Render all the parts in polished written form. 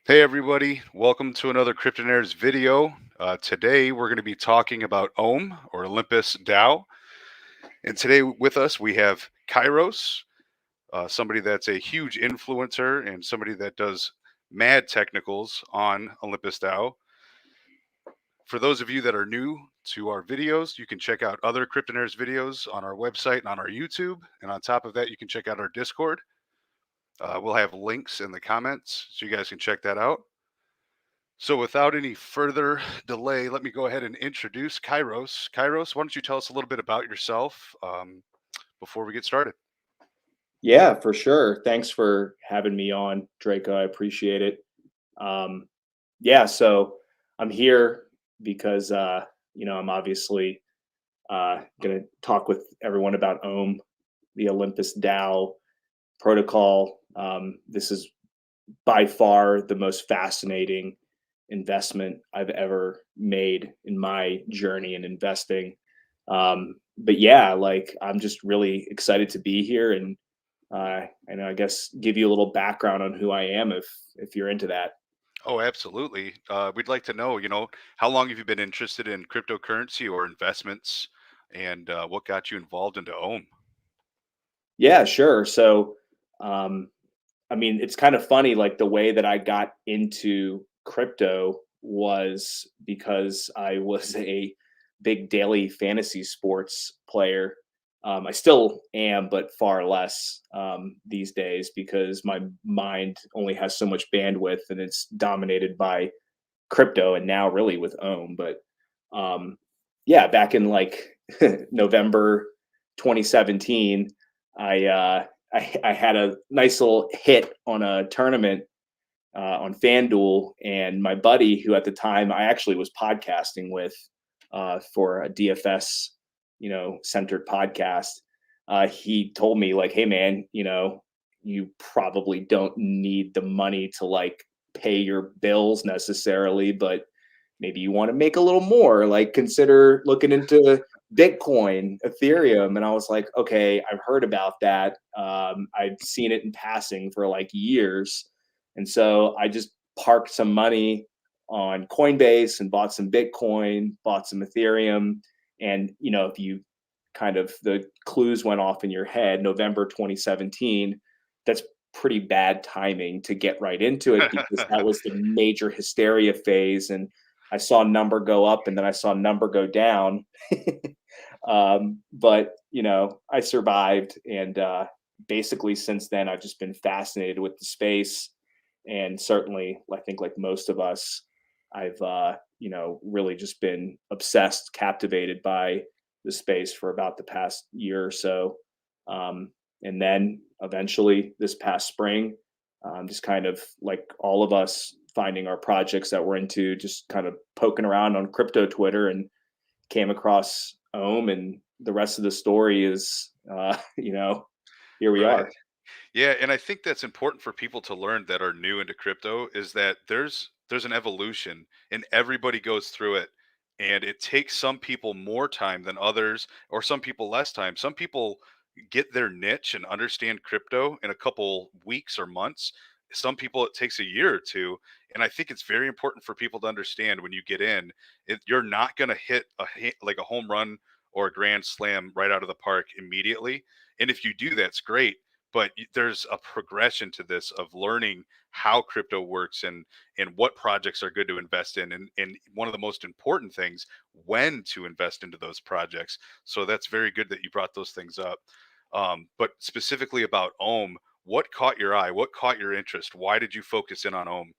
Hey everybody, welcome to another Cryptonairz video. Today we're going to be talking about OLYMPUSDAO. And today with us we have Kairos, somebody that's a huge influencer and somebody that does mad technicals on OLYMPUSDAO. For those of you that are new to our videos, you can check out other Cryptonairz videos on our website and on our YouTube. And on top of that, you can check out our Discord. We'll have links in the comments so you guys can check that out. So without any further delay, let me go ahead and introduce Kairos. Kairos, why don't you tell us a little bit about yourself before we get started? Yeah, for sure. Thanks for having me on, Draco. I appreciate it. Um, yeah, so I'm here because I'm obviously going to talk with everyone about the Olympus DAO protocol. This is by far the most fascinating investment I've ever made in my journey in investing. But yeah, like I'm just really excited to be here and I guess give you a little background on who I am if you're into that. Oh, absolutely. We'd like to know, how long have you been interested in cryptocurrency or investments, and what got you involved into Ohm? Yeah, sure. So, um, I mean, it's kind of funny, like the way that I got into crypto was because I was a big daily fantasy sports player. I still am, but far less these days because my mind only has so much bandwidth and it's dominated by crypto and now really with Ohm. But um, yeah, back in like November 2017, I, uh, I had a nice little hit on a tournament on FanDuel, and my buddy, who at the time I actually was podcasting with for a DFS, centered podcast, he told me like, "Hey, man, you probably don't need the money to like pay your bills necessarily, but maybe you want to make a little more. Like, consider looking into Bitcoin, Ethereum." And I was like, okay, I've heard about that. I've seen it in passing for like years. And so I just parked some money on Coinbase and bought some Bitcoin, bought some Ethereum. And, if you kind of the clues went off in your head, November 2017, that's pretty bad timing to get right into it because that was the major hysteria phase. And I saw number go up and then I saw number go down. But I survived, and basically since then I've just been fascinated with the space, and certainly I think like most of us, I've really just been obsessed, captivated by the space for about the past year or so. And then eventually this past spring, just kind of like all of us finding our projects that we're into, just kind of poking around on crypto Twitter and came across Ohm, and the rest of the story is, here we Right. are. Yeah, and I think that's important for people to learn that are new into crypto is that there's an evolution and everybody goes through it, and it takes some people more time than others or some people less time. Some people get their niche and understand crypto in a couple weeks or months. Some people it takes a year or two, and I think it's very important for people to understand when you get in, you're not going to hit like a home run or a grand slam right out of the park immediately. And if you do, that's great, but there's a progression to this of learning how crypto works and what projects are good to invest in, and one of the most important things, when to invest into those projects. So that's very good that you brought those things up. But specifically about Ohm, what caught your eye? What caught your interest? Why did you focus in on Ohm?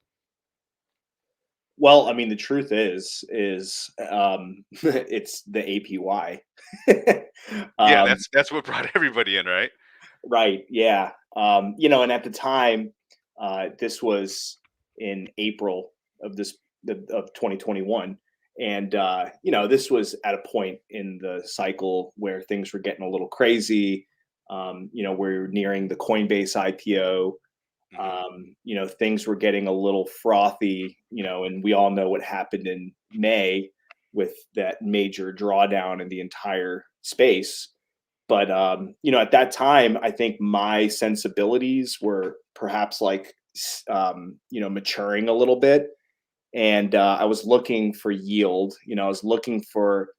Well, I mean, the truth is it's the APY. Yeah, um, that's what brought everybody in, right? right. Yeah. And at the time, this was in April of of 2021. And this was at a point in the cycle where things were getting a little crazy. We're nearing the Coinbase IPO. Hmm. Things were getting a little frothy, and we all know what happened in May with that major drawdown in the entire space. But at that time, I think my sensibilities were perhaps like maturing a little bit, and I was looking for yield. I was looking for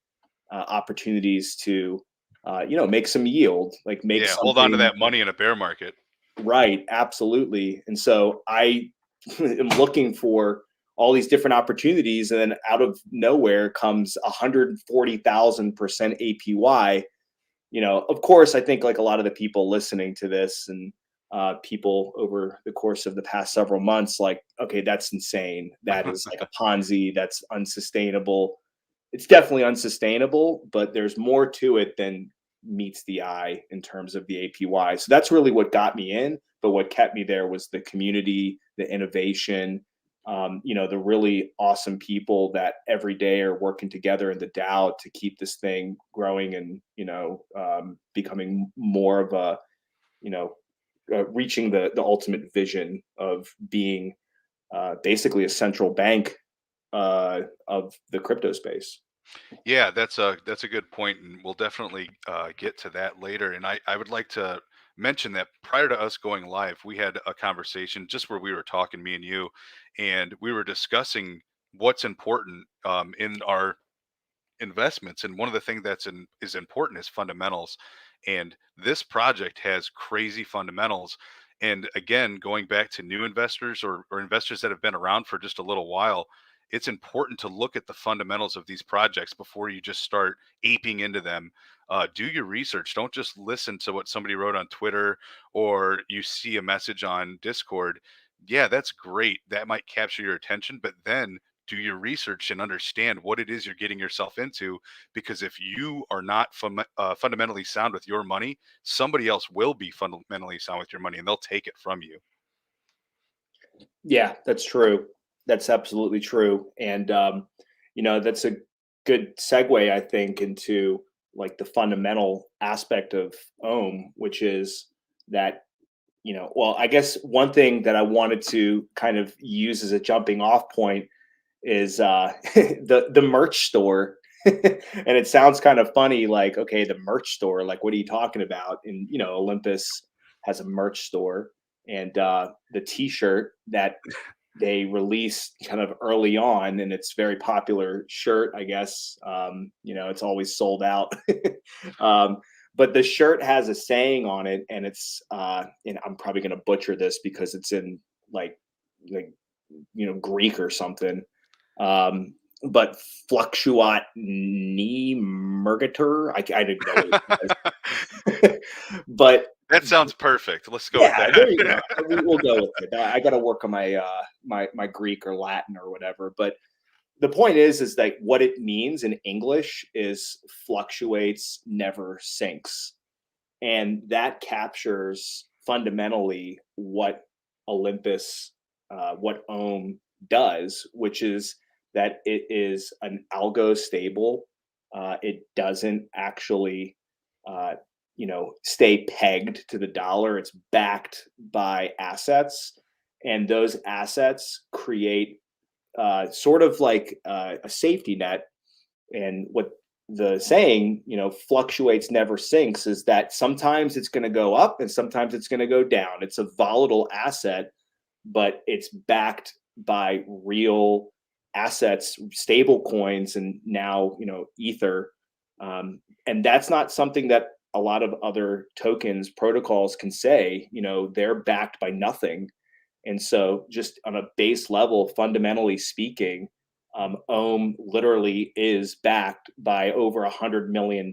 opportunities to, make some yield, like make Yeah, hold on to something that money in a bear market. right. Absolutely. And so I am looking for all these different opportunities, and then out of nowhere comes 140,000% APY. Of course, I think like a lot of the people listening to this and people over the course of the past several months, like, okay, that's insane. That is like a Ponzi. That's unsustainable. It's definitely unsustainable, but there's more to it than meets the eye in terms of the APY. So that's really what got me in. But what kept me there was the community, the innovation, the really awesome people that every day are working together in the DAO to keep this thing growing and becoming more of a you know reaching the ultimate vision of being basically a central bank of the crypto space. Yeah, that's a good point, and we'll definitely get to that later. And I would like to mention that prior to us going live, we had a conversation just where we were talking, me and you, and we were discussing what's important in our investments. And one of the things is important is fundamentals. And this project has crazy fundamentals. And again, going back to new investors or investors that have been around for just a little while, it's important to look at the fundamentals of these projects before you just start aping into them. Do your research. Don't just listen to what somebody wrote on Twitter or you see a message on Discord. Yeah, that's great. That might capture your attention, but then do your research and understand what it is you're getting yourself into. Because if you are not fundamentally sound with your money, somebody else will be fundamentally sound with your money and they'll take it from you. Yeah, that's true. That's absolutely true. And that's a good segue, I think, into like the fundamental aspect of Ohm, which is that, well, I guess one thing that I wanted to kind of use as a jumping off point is the merch store. And it sounds kind of funny, like, okay, the merch store, like, what are you talking about? And Olympus has a merch store, and the T-shirt that they released kind of early on, and it's very popular shirt, I guess. It's always sold out. um, but the shirt has a saying on it, and it's and I'm probably going to butcher this because it's in like Greek or something. But fluctuat ni mergator. I didn't know what it was. But That sounds perfect. Let's go with yeah, there that. you go. We'll go with it. I got to work on my my Greek or Latin or whatever. But the point is that what it means in English is fluctuates, never sinks, and that captures fundamentally what Olympus, what Ohm does, which is that it is an algo stable. It doesn't actually, uh, stay pegged to the dollar. It's backed by assets, and those assets create sort of like a safety net. And what the saying, fluctuates, never sinks, is that sometimes it's going to go up and sometimes it's going to go down. It's a volatile asset, but it's backed by real assets, stable coins, and now, Ether. And that's not something that a lot of other tokens protocols can say. They're backed by nothing. And so, just on a base level, fundamentally speaking, Ohm literally is backed by over $100 million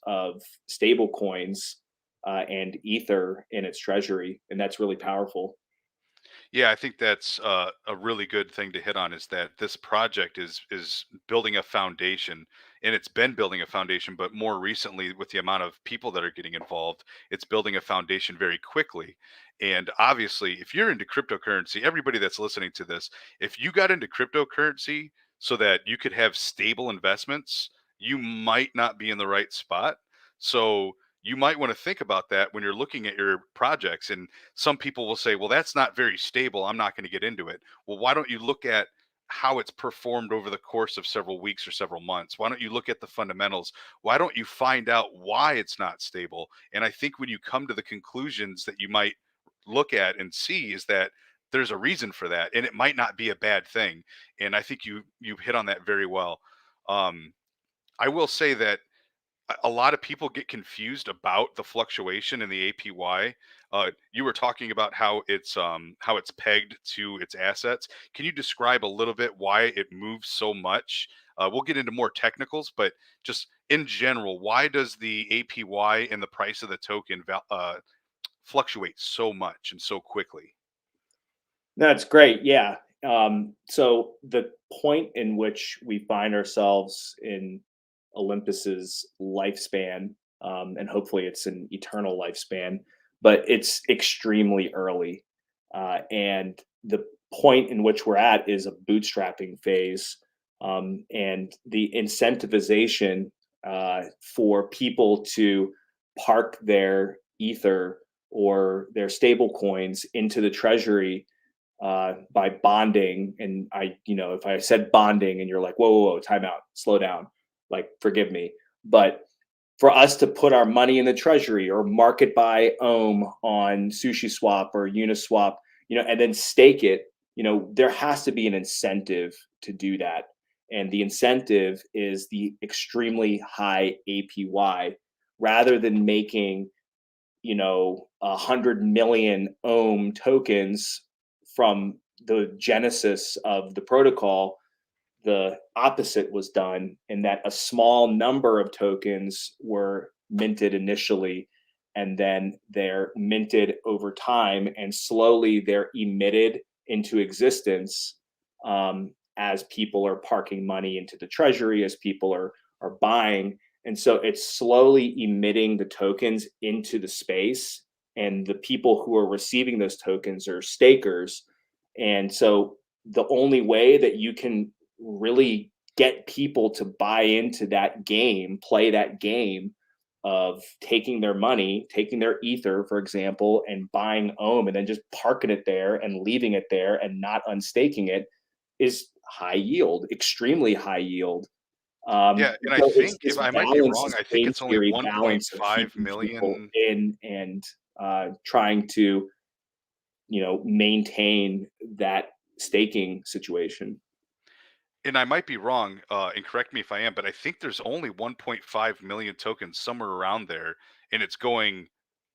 of stable coins and Ether in its treasury, and that's really powerful. Yeah, I think that's a really good thing to hit on is that this project is building a foundation, and it's been building a foundation, but more recently with the amount of people that are getting involved, it's building a foundation very quickly. And obviously, if you're into cryptocurrency, everybody that's listening to this, if you got into cryptocurrency so that you could have stable investments, you might not be in the right spot. So you might want to think about that when you're looking at your projects. And some people will say, well, that's not very stable, I'm not going to get into it. Well, why don't you look at how it's performed over the course of several weeks or several months? Why don't you look at the fundamentals? Why don't you find out why it's not stable? And I think when you come to the conclusions that you might look at and see is that there's a reason for that, and it might not be a bad thing. And I think you hit on that very well. Um, I will say that a lot of people get confused about the fluctuation in the APY. You were talking about how it's pegged to its assets. Can you describe a little bit why it moves so much? We'll get into more technicals, but just in general, why does the APY and the price of the token fluctuate so much and so quickly? That's great. Yeah. So the point in which we find ourselves in Olympus's lifespan, and hopefully it's an eternal lifespan, but it's extremely early. And the point in which we're at is a bootstrapping phase. And the incentivization for people to park their ether or their stable coins into the treasury by bonding. And if I said bonding and you're like, whoa, whoa, whoa, time out, slow down, like, forgive me. But for us to put our money in the treasury or market buy on Sushi Swap or Uniswap, and then stake it, there has to be an incentive to do that. And the incentive is the extremely high APY rather than making 100 million tokens from the genesis of the protocol. The opposite was done, in that a small number of tokens were minted initially, and then they're minted over time, and slowly they're emitted into existence, as people are parking money into the treasury, as people are buying. And so it's slowly emitting the tokens into the space, and the people who are receiving those tokens are stakers. And so the only way that you can really get people to buy into that game, play that game of taking their money, taking their ether, for example, and buying and then just parking it there and leaving it there and not unstaking it, is high yield, extremely high yield. Yeah, and I So it's think if this I might be balance, wrong, this I think game it's only theory balance of 1.5 keeping people million. in and trying to, maintain that staking situation. And I might be wrong, and correct me if I am, but I think there's only 1.5 million tokens somewhere around there, and it's going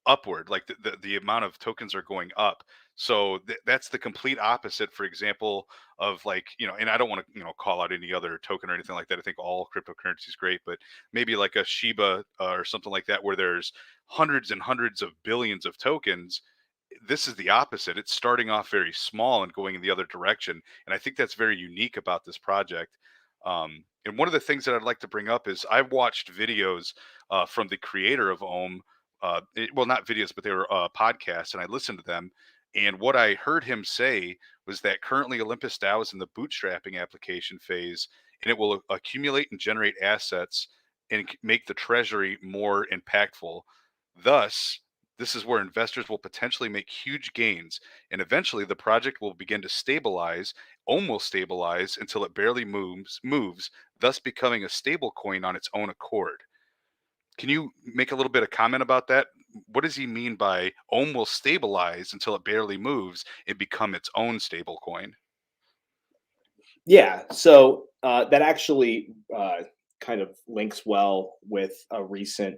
upward. Like the amount of tokens are going up. So that's the complete opposite, for example, of like, and I don't want to, call out any other token or anything like that. I think all cryptocurrency is great, but maybe like a Shiba or something like that, where there's hundreds and hundreds of billions of tokens. This is the opposite. It's starting off very small and going in the other direction. And I think that's very unique about this project. And one of the things that I'd like to bring up is I've watched videos from the creator of well, not videos, but they were podcasts, and I listened to them. And what I heard him say was that currently Olympus DAO is in the bootstrapping application phase, and it will accumulate and generate assets and make the treasury more impactful. Thus, this is where investors will potentially make huge gains, and eventually the project will begin to stabilize, almost stabilize until it barely moves, thus becoming a stable coin on its own accord. Can you make a little bit of comment about that? What does he mean by almost stabilize until it barely moves and become its own stable coin? Yeah, so that actually kind of links well with a recent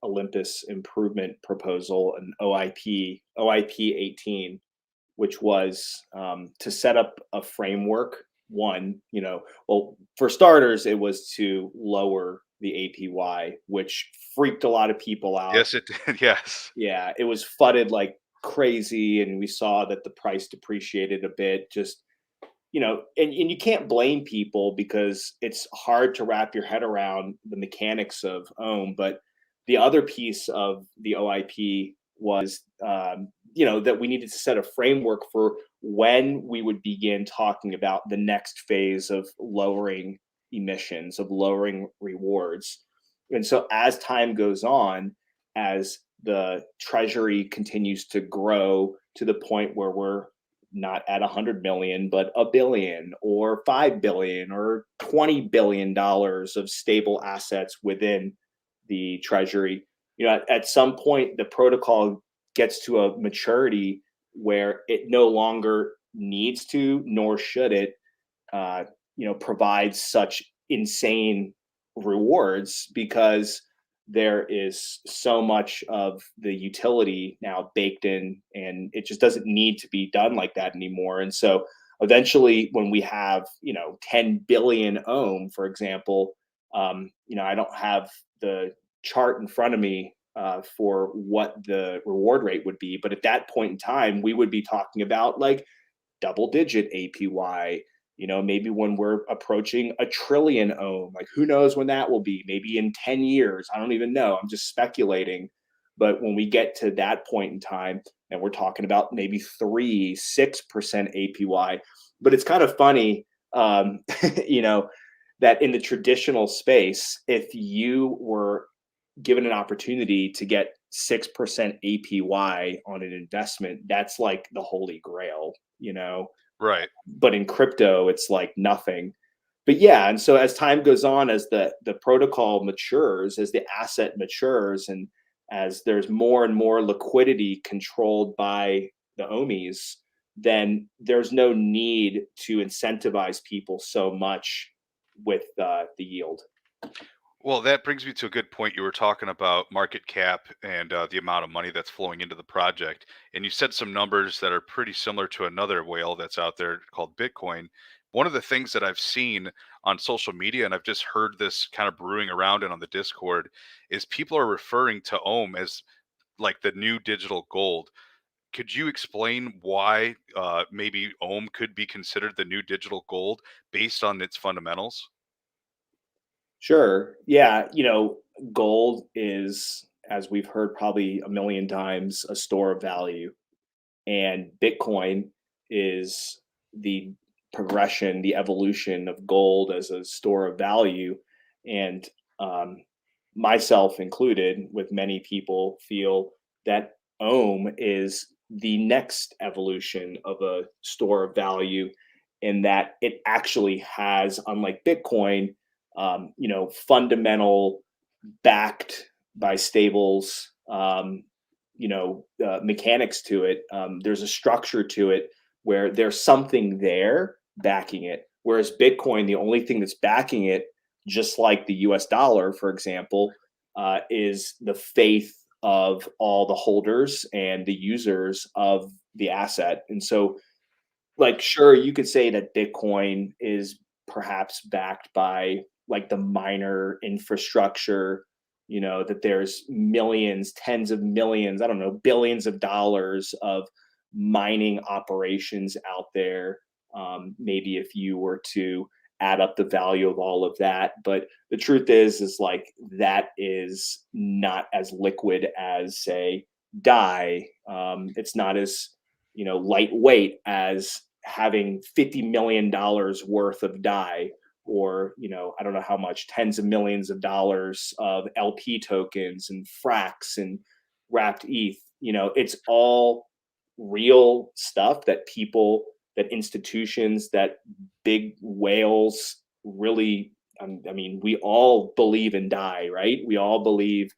Olympus improvement proposal, an OIP 18, which was to set up a framework. One, well, for starters, it was to lower the APY, which freaked a lot of people out. Yes, it did. Yes. Yeah, it was fudded like crazy, and we saw that the price depreciated a bit. Just, and you can't blame people because it's hard to wrap your head around the mechanics of ohm. But the other piece of the OIP was, that we needed to set a framework for when we would begin talking about the next phase of lowering emissions, of lowering rewards. And so as time goes on, as the treasury continues to grow to the point where we're not at 100 million, but a billion or 5 billion or $20 billion of stable assets within the treasury. At some point, the protocol gets to a maturity where it no longer needs to, nor should it, uh, provide such insane rewards, because there is so much of the utility now baked in, and it just doesn't need to be done like that anymore. And so eventually, when we have 10 billion ohm, for example, I don't have the chart in front of me for what the reward rate would be, but at that point in time we would be talking about like double digit APY. Maybe when we're approaching a trillion ohm, like who knows when that will be? Maybe in 10 years. I don't even know. I'm just speculating. But when we get to that point in time, and we're talking about maybe 3, 6% APY, but it's kind of funny, you know, that in the traditional space, if you were given an opportunity to get 6% APY on an investment, that's like the holy grail. Right. But in crypto, it's like nothing. But yeah, and so as time goes on, as the protocol matures, as the asset matures, and as there's more and more liquidity controlled by the OMIs, then there's no need to incentivize people so much with the yield. Well, that brings me to a good point. You were talking about market cap and the amount of money that's flowing into the project. And you said some numbers that are pretty similar to another whale that's out there called Bitcoin. One of the things that I've seen on social media, and I've just heard this kind of brewing around and on the Discord, is people are referring to Ohm as like the new digital gold. Could you explain why maybe Ohm could be considered the new digital gold based on its fundamentals? Sure. Yeah. Gold is, as we've heard probably a million times, a store of value. And Bitcoin is the progression, the evolution of gold as a store of value. And um, myself included, with many people, feel that Ohm is the next evolution of a store of value, in that it actually has, unlike Bitcoin, fundamental, backed by stables, mechanics to it. There's a structure to it where there's something there backing it. Whereas Bitcoin, the only thing that's backing it, just like the US dollar, for example, is the faith of all the holders and the users of the asset. And so, like, sure, you could say that Bitcoin is perhaps backed by like the miner infrastructure, that there's millions, tens of millions, I don't know, billions of dollars of mining operations out there. Maybe if you were to add up the value of all of that. But the truth is like that is not as liquid as, say, Dai. It's not as lightweight as having $50 million worth of Dai, or I don't know how much, tens of millions of dollars of LP tokens and fracks and wrapped ETH. It's all real stuff that people, that institutions, that big whales really. I mean, we all believe in Dai, right? We all believe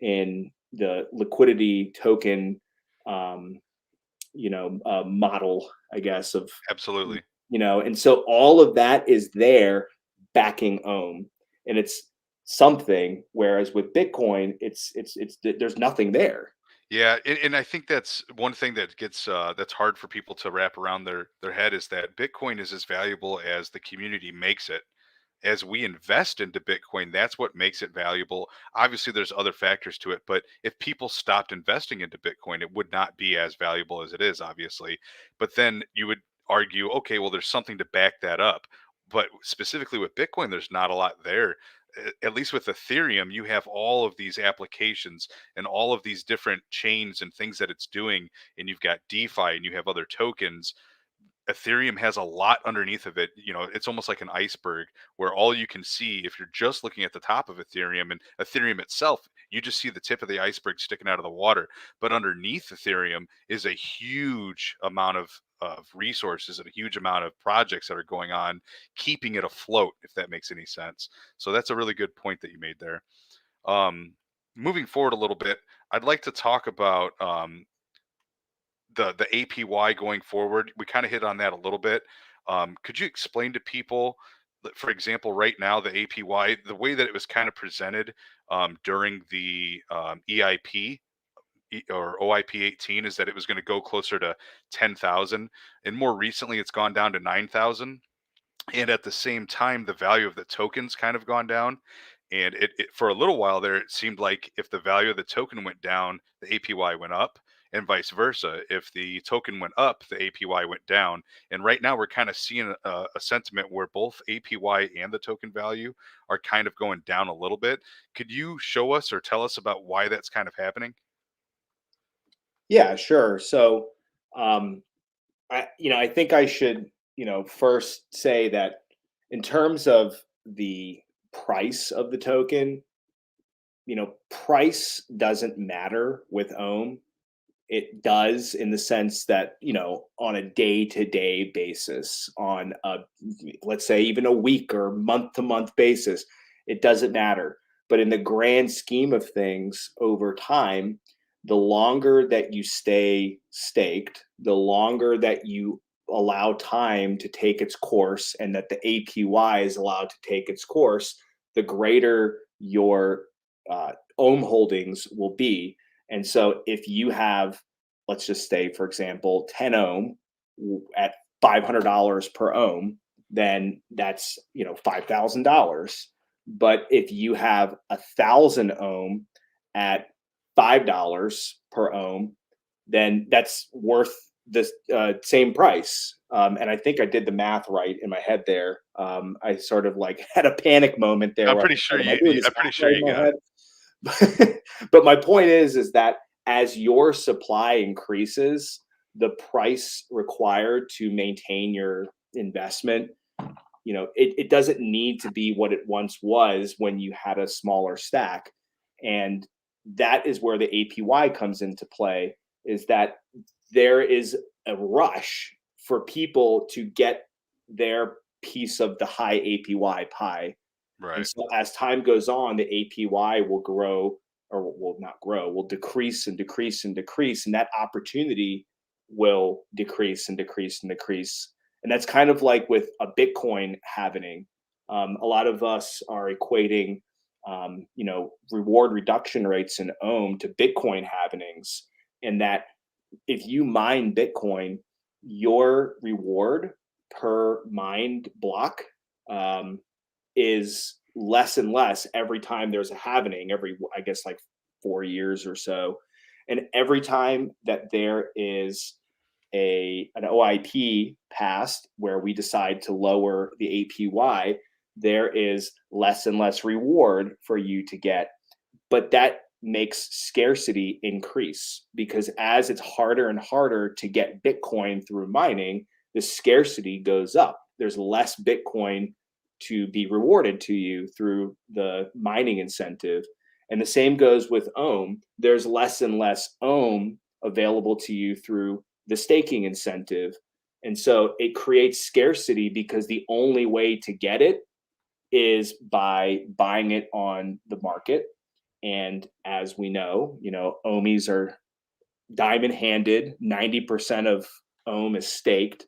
in the liquidity token, um, model, I guess, of, Absolutely. and so all of that is there backing Ohm, and it's something. Whereas with Bitcoin, it's there's nothing there. Yeah, and I think that's one thing that gets that's hard for people to wrap around their head is that Bitcoin is as valuable as the community makes it. As we invest into Bitcoin, that's what makes it valuable. Obviously, there's other factors to it, but if people stopped investing into Bitcoin, it would not be as valuable as it is, obviously. But then you would argue, okay, well, there's something to back that up. But specifically with Bitcoin, there's not a lot there. At least with Ethereum, you have all of these applications and all of these different chains and things that it's doing. And you've got DeFi and you have other tokens. Ethereum has a lot underneath of it. It's almost like an iceberg where all you can see, if you're just looking at the top of Ethereum and Ethereum itself, you just see the tip of the iceberg sticking out of the water. But underneath Ethereum is a huge amount of resources and a huge amount of projects that are going on, keeping it afloat, if that makes any sense. So that's a really good point that you made there. Um, Moving forward a little bit, I'd like to talk about the APY going forward. We kind of hit on that a little bit. Could you explain to people, for example, right now the APY, the way that it was kind of presented during the EIP or OIP 18, is that it was going to go closer to 10,000, and more recently it's gone down to 9,000. And at the same time, the value of the tokens kind of gone down. And for a little while there, it seemed like if the value of the token went down, the APY went up, and vice versa. If the token went up, the APY went down. And right now, we're kind of seeing a sentiment where both APY and the token value are kind of going down a little bit. Could you show us or tell us about why that's kind of happening? Yeah, sure. So, um, I think I should, first say that in terms of the price of the token, price doesn't matter with Ohm. It does in the sense that, on a day to day basis, on a, let's say, even a week or month to month basis, it doesn't matter. But in the grand scheme of things over time, the longer that you stay staked, the longer that you allow time to take its course and that the APY is allowed to take its course, the greater your Ohm holdings will be. And so if you have, let's just say, for example, 10 Ohm at $500 per Ohm, then that's, $5,000. But if you have 1,000 Ohm at $5 per Ohm, then that's worth the same price. And I think I did the math right in my head there. I sort of like had a panic moment there I'm where I pretty was sure like, am I doing this I'm math pretty sure right in you my got it. head? But my point is that as your supply increases, the price required to maintain your investment, it doesn't need to be what it once was when you had a smaller stack. And that is where the APY comes into play, is that there is a rush for people to get their piece of the high APY pie. And Right. so as time goes on, the APY will grow, or will not grow, will decrease and decrease and decrease. And that opportunity will decrease and decrease and decrease. And that's kind of like with a Bitcoin happening. A lot of us are equating, reward reduction rates in Ohm to Bitcoin happenings. And that if you mine Bitcoin, your reward per mined block um, is less and less every time there's a happening, every, I guess, like 4 years or so. And every time that there is an OIP passed where we decide to lower the APY, there is less and less reward for you to get. But that makes scarcity increase, because as it's harder and harder to get Bitcoin through mining, the scarcity goes up. There's less Bitcoin to be rewarded to you through the mining incentive. And the same goes with Ohm. There's less and less Ohm available to you through the staking incentive. And so it creates scarcity because the only way to get it is by buying it on the market. And as we know, ohmies are diamond handed. 90% of ohm is staked.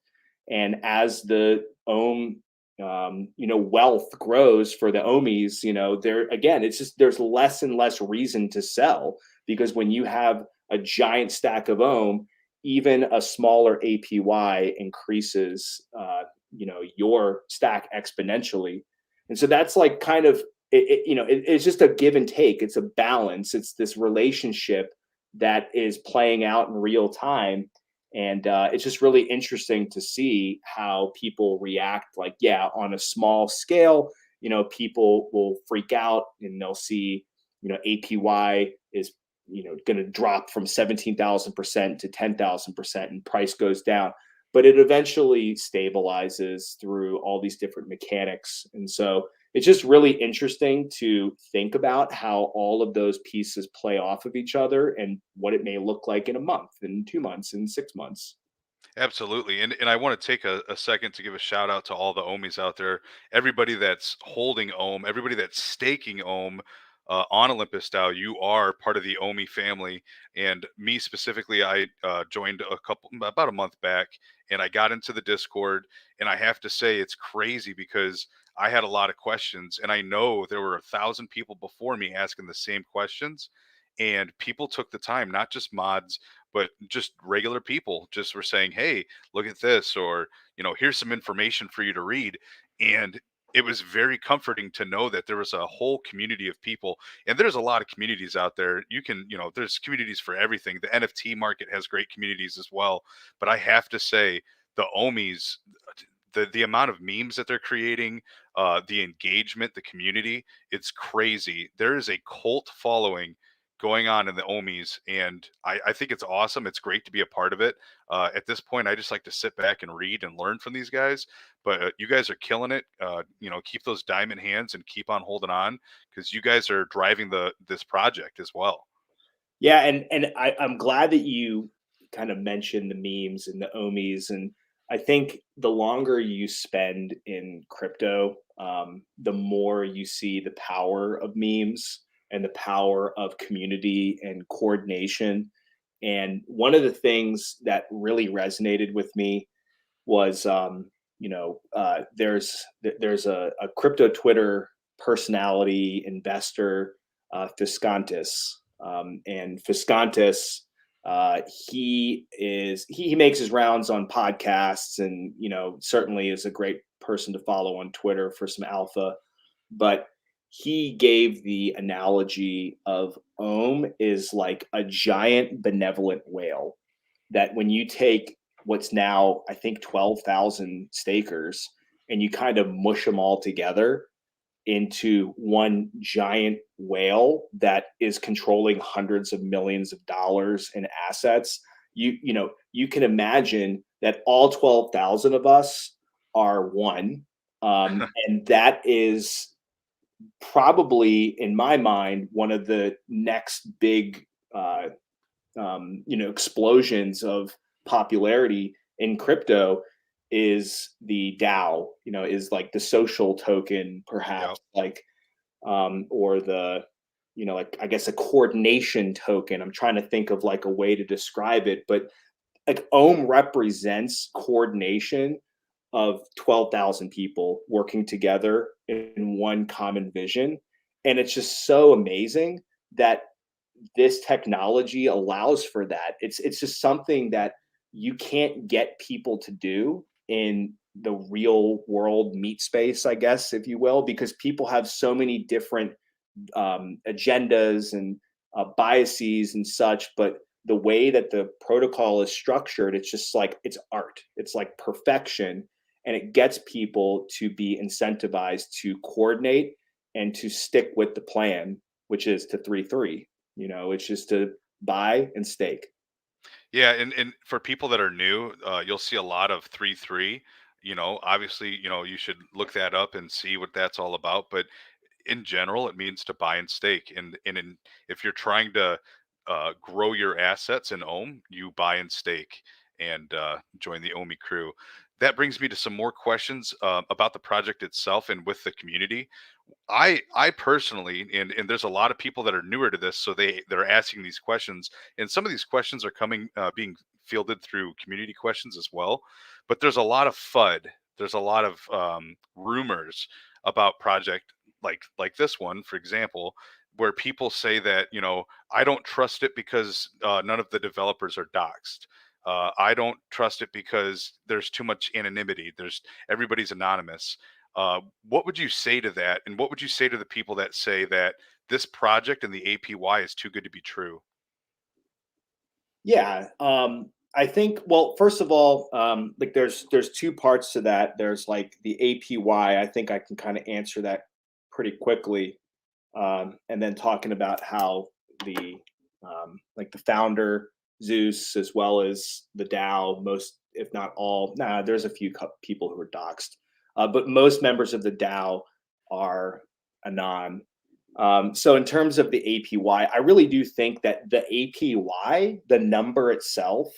And as the ohm, wealth grows for the ohmies, there again, it's just there's less and less reason to sell, because when you have a giant stack of ohm, even a smaller APY increases, your stack exponentially. And so that's like kind of it's just a give and take. It's a balance. It's this relationship that is playing out in real time. And it's just really interesting to see how people react. Like, yeah, on a small scale, people will freak out and they'll see, APY is, going to drop from 17,000% to 10,000% and price goes down. But it eventually stabilizes through all these different mechanics. And so it's just really interesting to think about how all of those pieces play off of each other and what it may look like in a month, in 2 months, in 6 months. Absolutely. And I want to take a second to give a shout out to all the ohmies out there, everybody that's holding ohm, everybody that's staking ohm. on OlympusDao, you are part of the Omi family. And me specifically, I joined about a month back, and I got into the Discord. And I have to say, it's crazy because I had a lot of questions, and I know there were 1,000 people before me asking the same questions. And people took the time, not just mods, but just regular people, just were saying, "Hey, look at this," or "Here's some information for you to read." And it was very comforting to know that there was a whole community of people, and there's a lot of communities out there. There's communities for everything. The NFT market has great communities as well, but I have to say, the Omis, the amount of memes that they're creating, the engagement, the community, it's crazy. There is a cult following going on in the Omis, and I think it's awesome. It's great to be a part of it. At this point, I just like to sit back and read and learn from these guys. But you guys are killing it. Keep those diamond hands and keep on holding on, because you guys are driving this project as well. Yeah, and I'm glad that you kind of mentioned the memes and the Omis, and I think the longer you spend in crypto, the more you see the power of memes and the power of community and coordination. And one of the things that really resonated with me was, there's a crypto Twitter personality investor, Fiscantis, and Fiscantis, he makes his rounds on podcasts, and certainly is a great person to follow on Twitter for some alpha. But he gave the analogy of Ohm is like a giant benevolent whale, that when you take what's now, I think, 12,000 stakers and you kind of mush them all together into one giant whale that is controlling hundreds of millions of dollars in assets, you can imagine that all 12,000 of us are one. And that is probably, in my mind, one of the next big explosions of popularity in crypto is the DAO, is like the social token, Yep. perhaps, like, or the, like, I guess, a coordination token. I'm trying to think of like a way to describe it, but like Ohm represents coordination of 12,000 people working together in one common vision. And it's just so amazing that this technology allows for that. It's just something that you can't get people to do in the real world meat space, I guess, if you will, because people have so many different agendas and biases and such. But the way that the protocol is structured, it's just like it's art. It's like perfection, and it gets people to be incentivized to coordinate and to stick with the plan, which is to 3-3. It's just to buy and stake. Yeah, and for people that are new, you'll see a lot of 3-3. Obviously, you should look that up and see what that's all about. But in general, it means to buy and stake. If you're trying to grow your assets in Ohm, you buy and stake and join the Omi crew. That brings me to some more questions about the project itself and with the community. I personally, and there's a lot of people that are newer to this, so they're asking these questions, and some of these questions are coming being fielded through community questions as well. But there's a lot of FUD. There's a lot of rumors about project like this one, for example, where people say that I don't trust it because none of the developers are doxxed. I don't trust it because there's too much anonymity. Everybody's anonymous. What would you say to that? And what would you say to the people that say that this project and the APY is too good to be true? Yeah, I think. Well, first of all, like there's two parts to that. There's like the APY. I think I can kind of answer that pretty quickly, and then talking about how the like the founder Zeus, as well as the DAO, most, if not all, there's a few people who are doxxed, but most members of the DAO are anon. So in terms of the APY, I really do think that the APY, the number itself,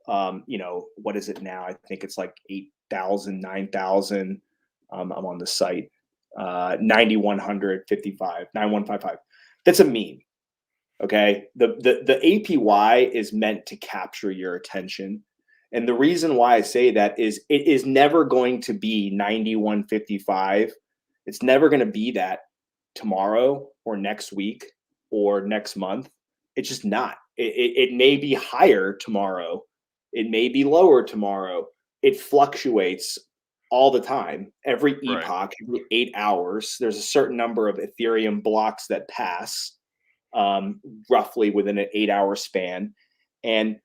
what is it now? I think it's like 8,000, 9,000. I'm on the site, 9,155, 9,155. That's a meme. Okay. The APY is meant to capture your attention. And the reason why I say that is it is never going to be 91.55. It's never going to be that tomorrow or next week or next month. It's just not. It may be higher tomorrow. It may be lower tomorrow. It fluctuates all the time. Every Right. epoch, every 8 hours, there's a certain number of Ethereum blocks that pass um, roughly within an 8 hour span. And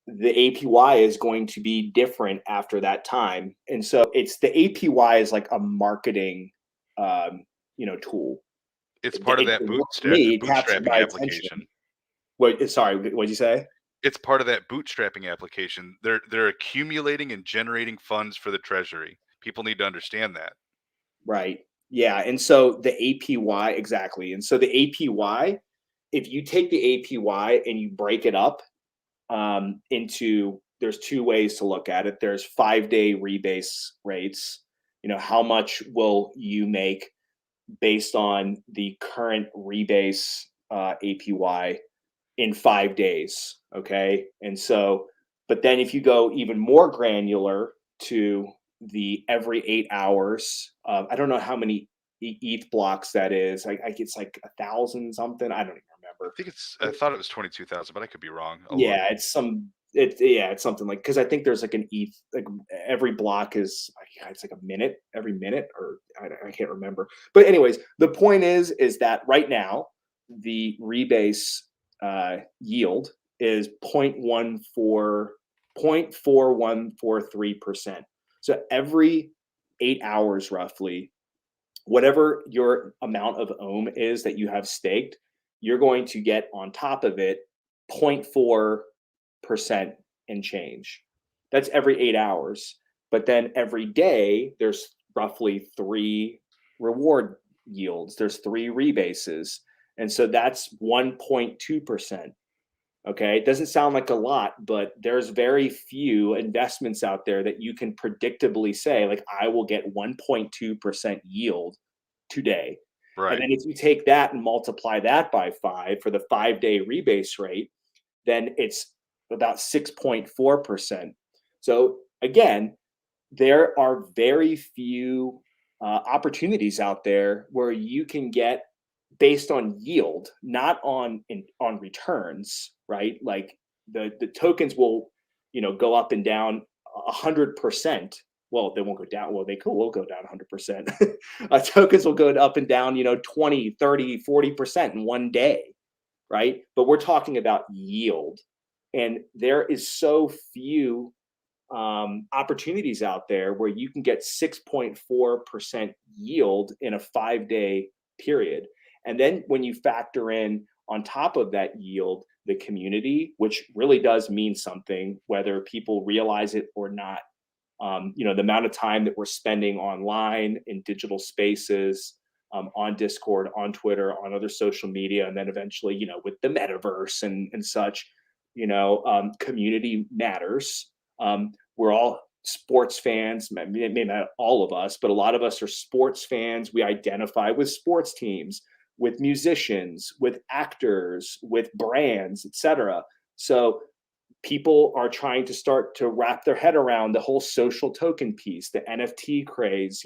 the APY is going to be different after that time. And so it's the APY is like a marketing, tool. It's part of that It works for me. It captured bootstrapping my attention. application. What? Sorry, what did you say? It's part of that bootstrapping application. They're accumulating and generating funds for the treasury. People need to understand that. Right. Yeah. And so the APY, exactly. And so the APY, if you take the APY and you break it up into, there's two ways to look at it. There's 5 day rebase rates. How much will you make based on the current rebase APY in 5 days? Okay. And so, but then if you go even more granular to the every 8 hours, I don't know how many ETH blocks that is. It's like 1,000 something. I don't even remember. I thought it was 22,000, but I could be wrong. I'll look. Yeah, it's something like, because I think there's like an ETH, like every block is it's like a minute every minute, or I can't remember. But anyways, the point is that right now the rebase yield is 0.4143%. So every 8 hours roughly, whatever your amount of ohm is that you have staked, you're going to get on top of it 0.4% and change. That's every 8 hours. But then every day, there's roughly three reward yields, there's three rebases. And so that's 1.2%. Okay. It doesn't sound like a lot, but there's very few investments out there that you can predictably say, like, I will get 1.2% yield today. And Right. then if you take that and multiply that by 5 for the 5 day rebase rate, then it's about 6.4%. So again, there are very few opportunities out there where you can get based on yield, not on returns, right? Like the tokens will, go up and down 100%. Well, they won't go down. Well, they will go down 100%. Tokens will go up and down, 20, 30, 40% in one day, right? But we're talking about yield. And there is so few opportunities out there where you can get 6.4% yield in a 5 day period. And then when you factor in on top of that yield, the community, which really does mean something, whether people realize it or not. The amount of time that we're spending online in digital spaces, on Discord, on Twitter, on other social media, and then eventually, with the metaverse and such, community matters. We're all sports fans, maybe not all of us, but a lot of us are sports fans. We identify with sports teams, with musicians, with actors, with brands, etc. So people are trying to start to wrap their head around the whole social token piece, the NFT craze.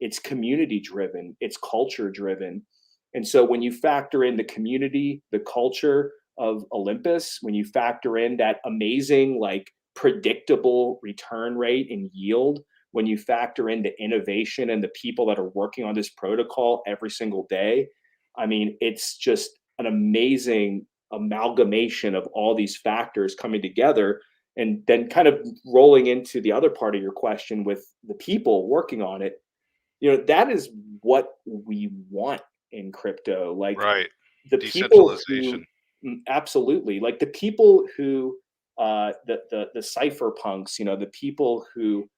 It's community driven, it's culture driven. And so when you factor in the community, the culture of Olympus, when you factor in that amazing, like, predictable return rate and yield, when you factor in the innovation and the people that are working on this protocol every single day, I mean, it's just an amazing amalgamation of all these factors coming together. And then kind of rolling into the other part of your question with the people working on it, that is what we want in crypto. Like Right. the people who, Decentralization. absolutely, like the people who, the cypherpunks, the people who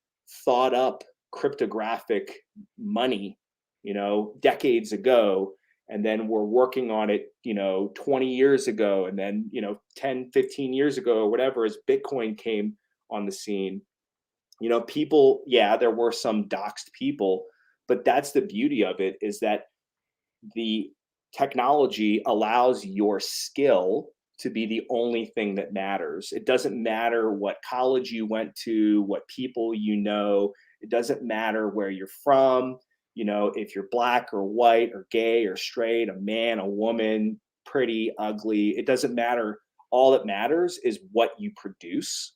thought up cryptographic money, decades ago, and then we're working on it, 20 years ago, and then, 10, 15 years ago, or whatever, as Bitcoin came on the scene. People, yeah, there were some doxed people, but that's the beauty of it, is that the technology allows your skill to be the only thing that matters. It doesn't matter what college you went to, what people you know. It doesn't matter where you're from. You know, if you're black or white or gay or straight, a man, a woman, pretty, ugly, it doesn't matter. All that matters is what you produce.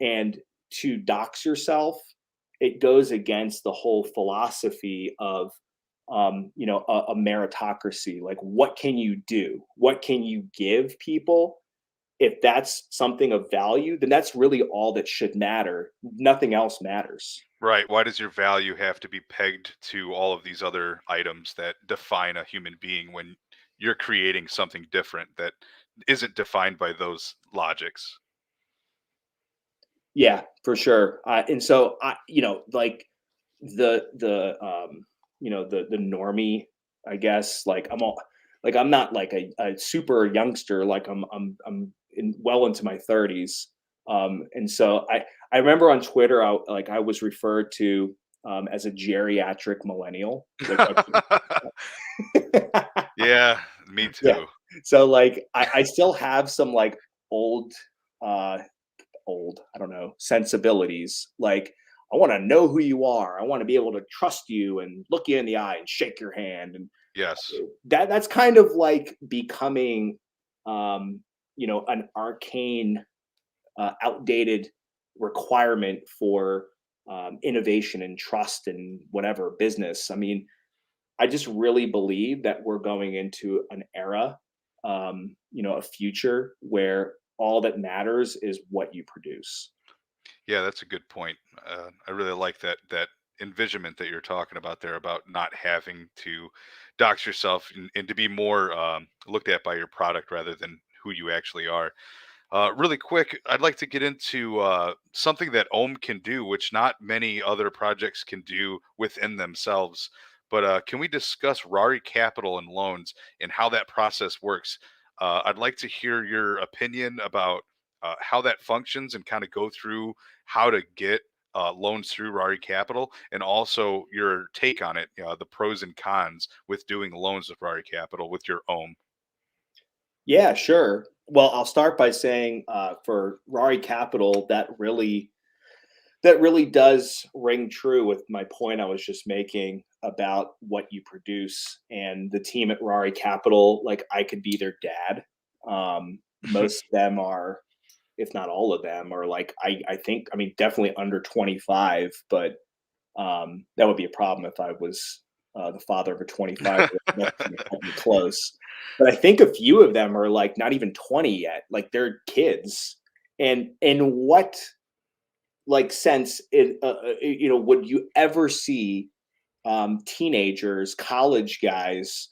And to dox yourself, it goes against the whole philosophy of a meritocracy. Like, what can you do? What can you give people? If that's something of value, then that's really all that should matter. Nothing else matters. Right. Why does your value have to be pegged to all of these other items that define a human being when you're creating something different that isn't defined by those logics? Yeah, for sure. And so like the normie, I guess. Like I'm not like a super youngster. Like well into my 30s. And so I remember on Twitter, I was referred to as a geriatric millennial, which Yeah, me yeah. too. So like I still have some like old uh I don't know, sensibilities. Like, I want to know who you are. I want to be able to trust you and look you in the eye and shake your hand. And Yes. that's kind of like becoming, an arcane, outdated requirement for innovation and trust and whatever business. I mean, I just really believe that we're going into an era, a future where all that matters is what you produce. Yeah, that's a good point. I really like that envisionment that you're talking about there about not having to dox yourself and to be more looked at by your product rather than who you actually are. Really quick, I'd like to get into something that Ohm can do, which not many other projects can do within themselves. But can we discuss Rari Capital and loans and how that process works? I'd like to hear your opinion about how that functions and kind of go through how to get loans through Rari Capital and also your take on it, the pros and cons with doing loans with Rari Capital with your Ohm. Yeah, sure. Well, I'll start by saying for Rari Capital, that really does ring true with my point I was just making about what you produce. And the team at Rari Capital, like, I could be their dad. Most of them are, if not all of them, are like, I think, I mean, definitely under 25, but that would be a problem if I was the father of a 25. That's gonna cut me close. But I think a few of them are like not even 20 yet. Like, they're kids. And in what like sense would you ever see teenagers, college guys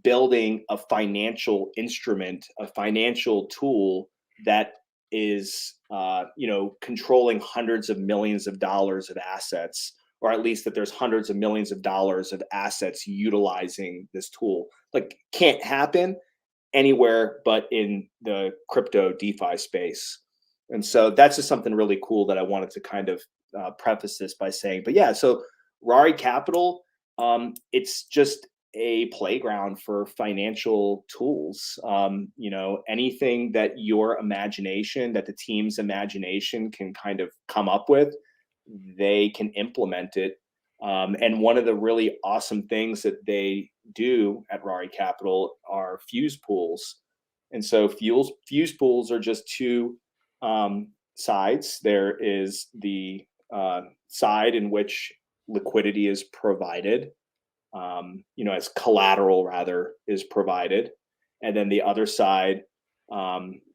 building a financial instrument, a financial tool that is, controlling hundreds of millions of dollars of assets, or at least that there's hundreds of millions of dollars of assets utilizing this tool? Like, can't happen anywhere but in the crypto DeFi space. And so that's just something really cool that I wanted to kind of preface this by saying. But yeah, so Rari Capital, it's just a playground for financial tools. Anything that your imagination, that the team's imagination can kind of come up with, they can implement it. And one of the really awesome things that they do at Rari Capital are fuse pools. And so fuse pools are just two sides. There is the side in which liquidity is provided, as collateral rather is provided, and then the other side,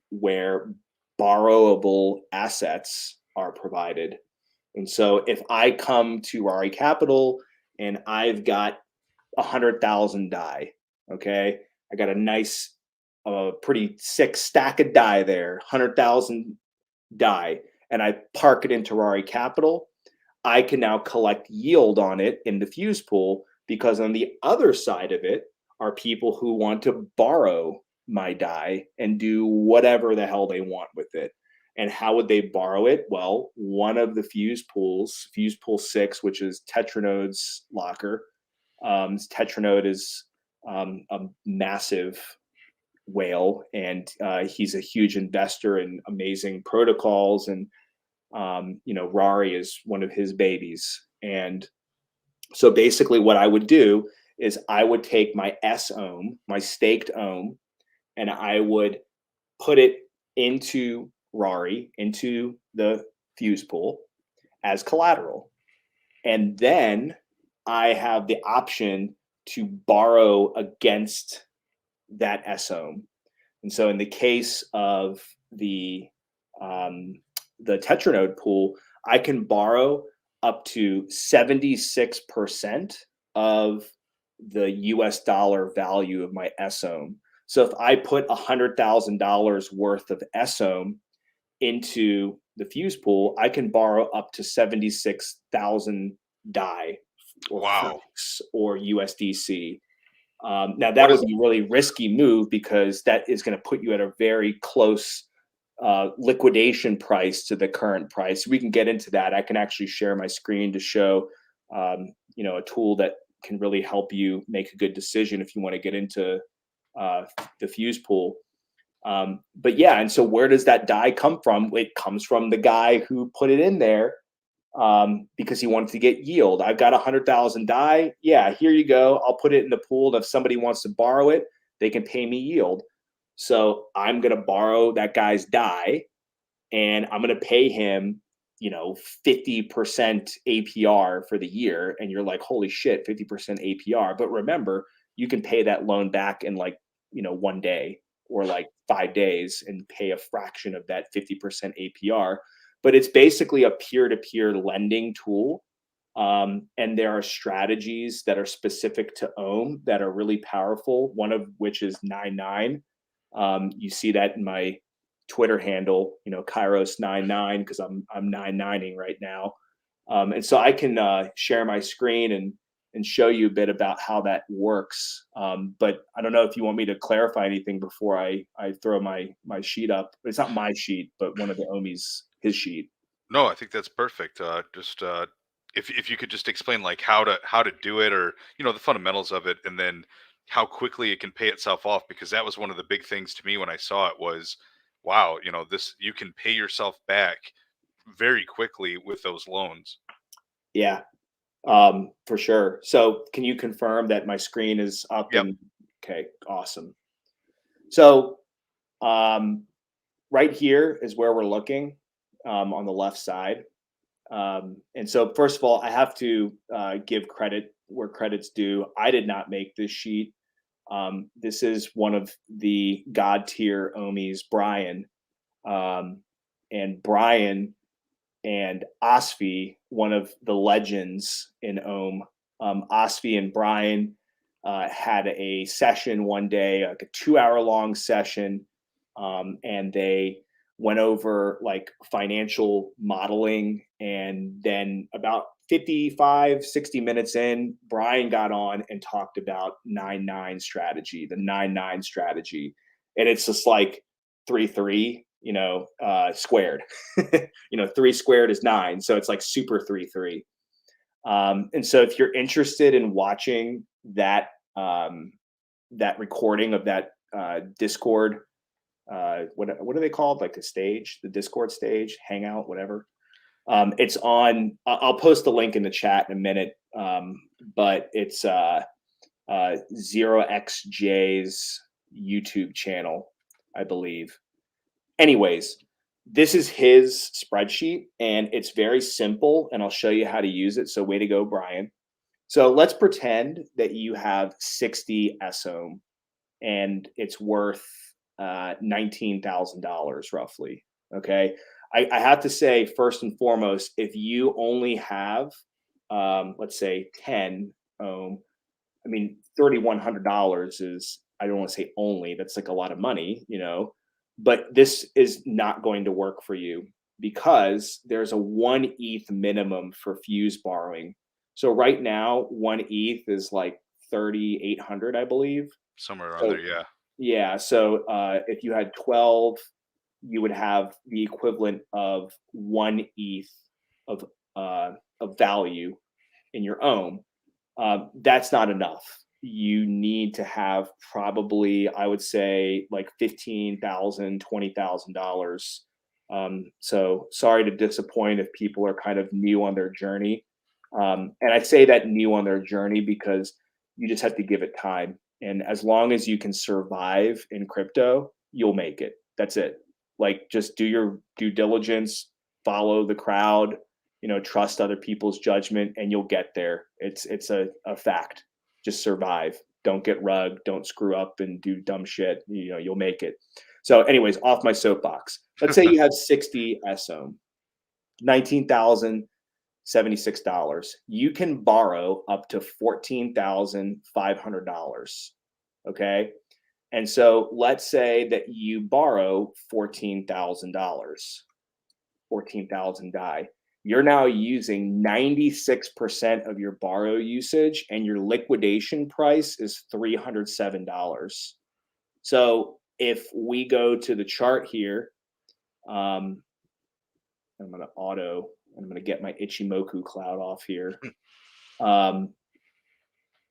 where borrowable assets are provided. And so if I come to Rari Capital and I've got 100,000 DAI, okay, I got a nice, pretty sick stack of DAI there, 100,000 DAI, and I park it into Rari Capital, I can now collect yield on it in the fuse pool, because on the other side of it are people who want to borrow my DAI and do whatever the hell they want with it. And how would they borrow it? Well, one of the fuse pools, fuse pool 6, which is Tetranode's locker. Tetranode is a massive whale, and he's a huge investor in amazing protocols. And Rari is one of his babies. And so basically, what I would do is I would take my S-ohm, my staked ohm, and I would put it into Rari, into the fuse pool as collateral. And then I have the option to borrow against that S-ohm. And so in the case of the Tetranode pool, I can borrow up to 76% of the US dollar value of my S-ohm. So if I put $100,000 worth of S-ohm into the fuse pool, I can borrow up to 76,000 DAI or Wow. francs or USDC. Now What that would is be a really risky move because that is going to put you at a very close liquidation price to the current price. We can get into that. I can actually share my screen to show, a tool that can really help you make a good decision if you want to get into the fuse pool. But yeah, and so where does that DAI come from? It comes from the guy who put it in there because he wanted to get yield. I've got 100,000 DAI. Yeah, here you go. I'll put it in the pool. And if somebody wants to borrow it, they can pay me yield. So I'm going to borrow that guy's DAI and I'm going to pay him, 50% APR for the year. And you're like, holy shit, 50% APR. But remember, you can pay that loan back in like, 1 day or like 5 days and pay a fraction of that 50% APR. But it's basically a peer-to-peer lending tool. And there are strategies that are specific to Ohm that are really powerful, one of which is 99. You see that in my Twitter handle, Kairos 99, because I'm 99ing right now. And so I can share my screen and show you a bit about how that works. But I don't know if you want me to clarify anything before I throw my sheet up. It's not my sheet, but one of the Omis, his sheet. No, I think that's perfect. Just if you could just explain like how to do it, or the fundamentals of it, and then how quickly it can pay itself off, because that was one of the big things to me when I saw it was, wow, this you can pay yourself back very quickly with those loans. Yeah, for sure. So can you confirm that my screen is up Yep. and okay, awesome. So um, right here is where we're looking on the left side. And so first of all, I have to give credit where credit's due. I did not make this sheet. This is one of the god tier Omis, Brian. And Brian and Osfi, one of the legends in Ohm. Osfi and Brian had a session one day, like a 2 hour long session, and they went over like financial modeling. And then about 55, 60 minutes in, Brian got on and talked about 9-9 strategy, the 9-9 strategy. And it's just like 3-3, squared. 3 squared is 9. So it's like super 3-3. And so if you're interested in watching that, that recording of that Discord, what are they called? Like the stage, the Discord stage, Hangout, whatever. It's on. I'll post the link in the chat in a minute. But it's 0xJ's YouTube channel, I believe. Anyways, this is his spreadsheet and it's very simple and I'll show you how to use it. So way to go, Brian. So let's pretend that you have 60 S-ohm and it's worth $19,000 roughly. Okay. I have to say, first and foremost, if you only have, let's say 10 ohm, I mean, $3,100 is, I don't want to say only, that's like a lot of money, but this is not going to work for you because there's a 1 ETH minimum for fuse borrowing. So right now, 1 ETH is like 3,800, I believe. Somewhere around So there, yeah. yeah, so if you had 12, you would have the equivalent of 1 ETH of value in your own. That's not enough. you need to have probably, I would say, like $15,000, $20,000. So sorry to disappoint if people are kind of new on their journey. And I say that new on their journey because you just have to give it time. And as long as you can survive in crypto, you'll make it. That's it. Like, just do your due diligence, follow the crowd, trust other people's judgment, and you'll get there. It's a fact. Just survive. Don't get rugged. Don't screw up and do dumb shit. You'll make it. So, anyways, off my soapbox. Let's say you have 60 SOM, $19,076. You can borrow up to $14,500. Okay. And so let's say that you borrow $14,000, 14,000 DAI. You're now using 96% of your borrow usage, and your liquidation price is $307. So if we go to the chart here, I'm going to get my Ichimoku cloud off here.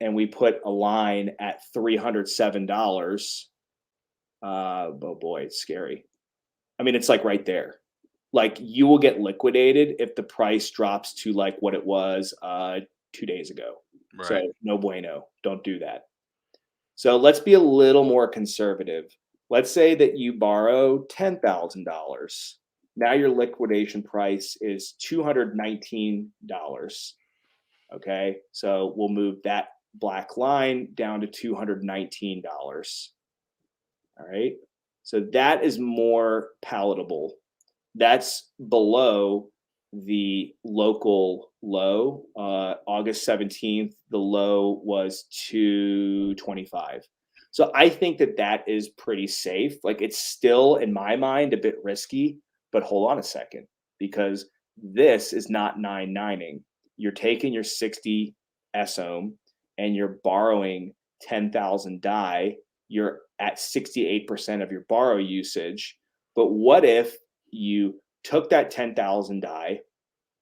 And we put a line at $307. Oh boy, it's scary. I mean, it's like right there. Like, you will get liquidated if the price drops to like what it was 2 days ago. Right. So no bueno. Don't do that. So let's be a little more conservative. Let's say that you borrow $10,000. Now your liquidation price is $219. Okay, so we'll move that black line down to $219. All right, so that is more palatable. That's below the local low. August 17th, the low was 225. So I think that is pretty safe. Like, it's still, in my mind, a bit risky, but hold on a second, because this is not 9-9ing. You're taking your 60 SOM and you're borrowing 10,000 DAI. You're at 68% of your borrow usage. But what if you took that 10,000 DAI,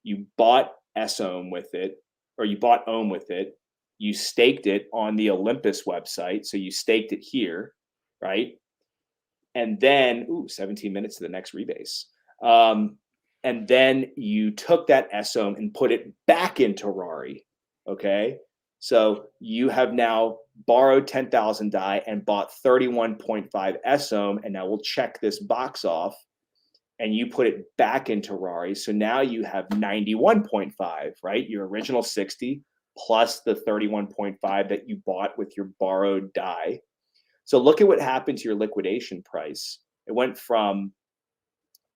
you bought SOM with it, or you bought OM with it, you staked it on the Olympus website. So you staked it here, right? And then, 17 minutes to the next rebase. And then you took that SOM and put it back into Rari. Okay. So you have now borrowed 10,000 DAI and bought 31.5 SOM. And now we'll check this box off, and you put it back into Rari. So now you have 91.5, right? Your original 60 plus the 31.5 that you bought with your borrowed DAI. So look at what happened to your liquidation price. It went from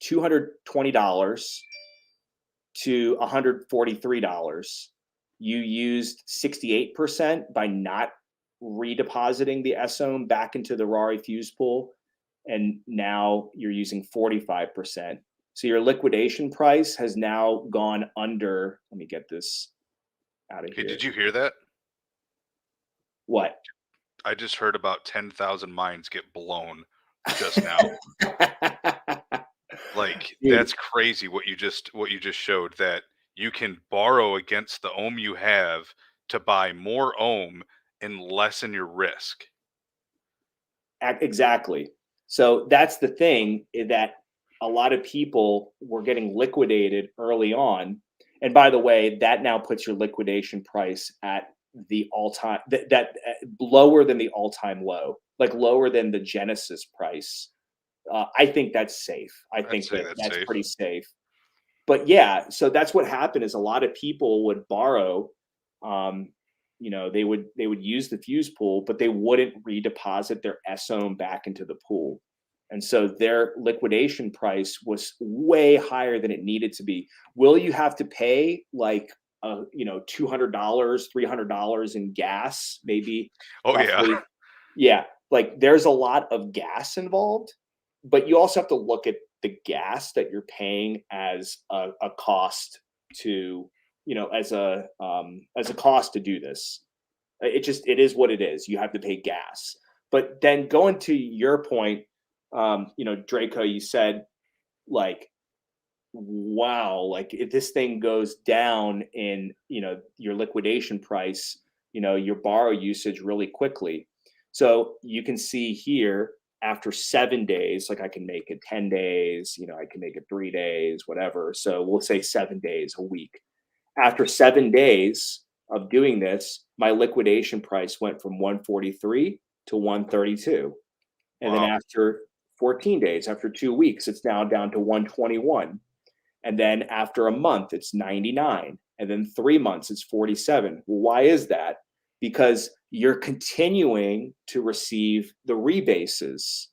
$220 to $143. You used 68% by not redepositing the SOM back into the Rari fuse pool, and now you're using 45%. So your liquidation price has now gone under. Let me get this out of here. Did you hear that? What? I just heard about 10,000 mines get blown just now. Like, Dude, that's crazy what you just showed, that you can borrow against the ohm you have to buy more ohm and lessen your risk. Exactly. So that's the thing, that a lot of people were getting liquidated early on. And by the way, that now puts your liquidation price at the all-time, that lower than the all-time low, like lower than the Genesis price. I think that's safe. I think that's safe. pretty safe. But yeah, so that's what happened, is a lot of people would borrow. They would use the fuse pool, but they wouldn't redeposit their SOM back into the pool. And so their liquidation price was way higher than it needed to be. Will you have to pay like $200, $300 in gas, maybe? Oh, roughly? yeah. Yeah, like there's a lot of gas involved, but you also have to look at the gas that you're paying as a cost to, as a cost to do this. It is what it is. You have to pay gas. But then going to your point, Draco, you said, like, wow, like if this thing goes down in, your liquidation price, your borrow usage really quickly. So you can see here after 7 days, like I can make it 10 days, I can make it 3 days, whatever. So we'll say 7 days, a week. After 7 days of doing this, my liquidation price went from 143 to 132. And then Wow. after 14 days, after 2 weeks, it's now down to 121. And then after a month, it's 99. And then 3 months, it's 47. Well, why is that? Because you're continuing to receive the rebases.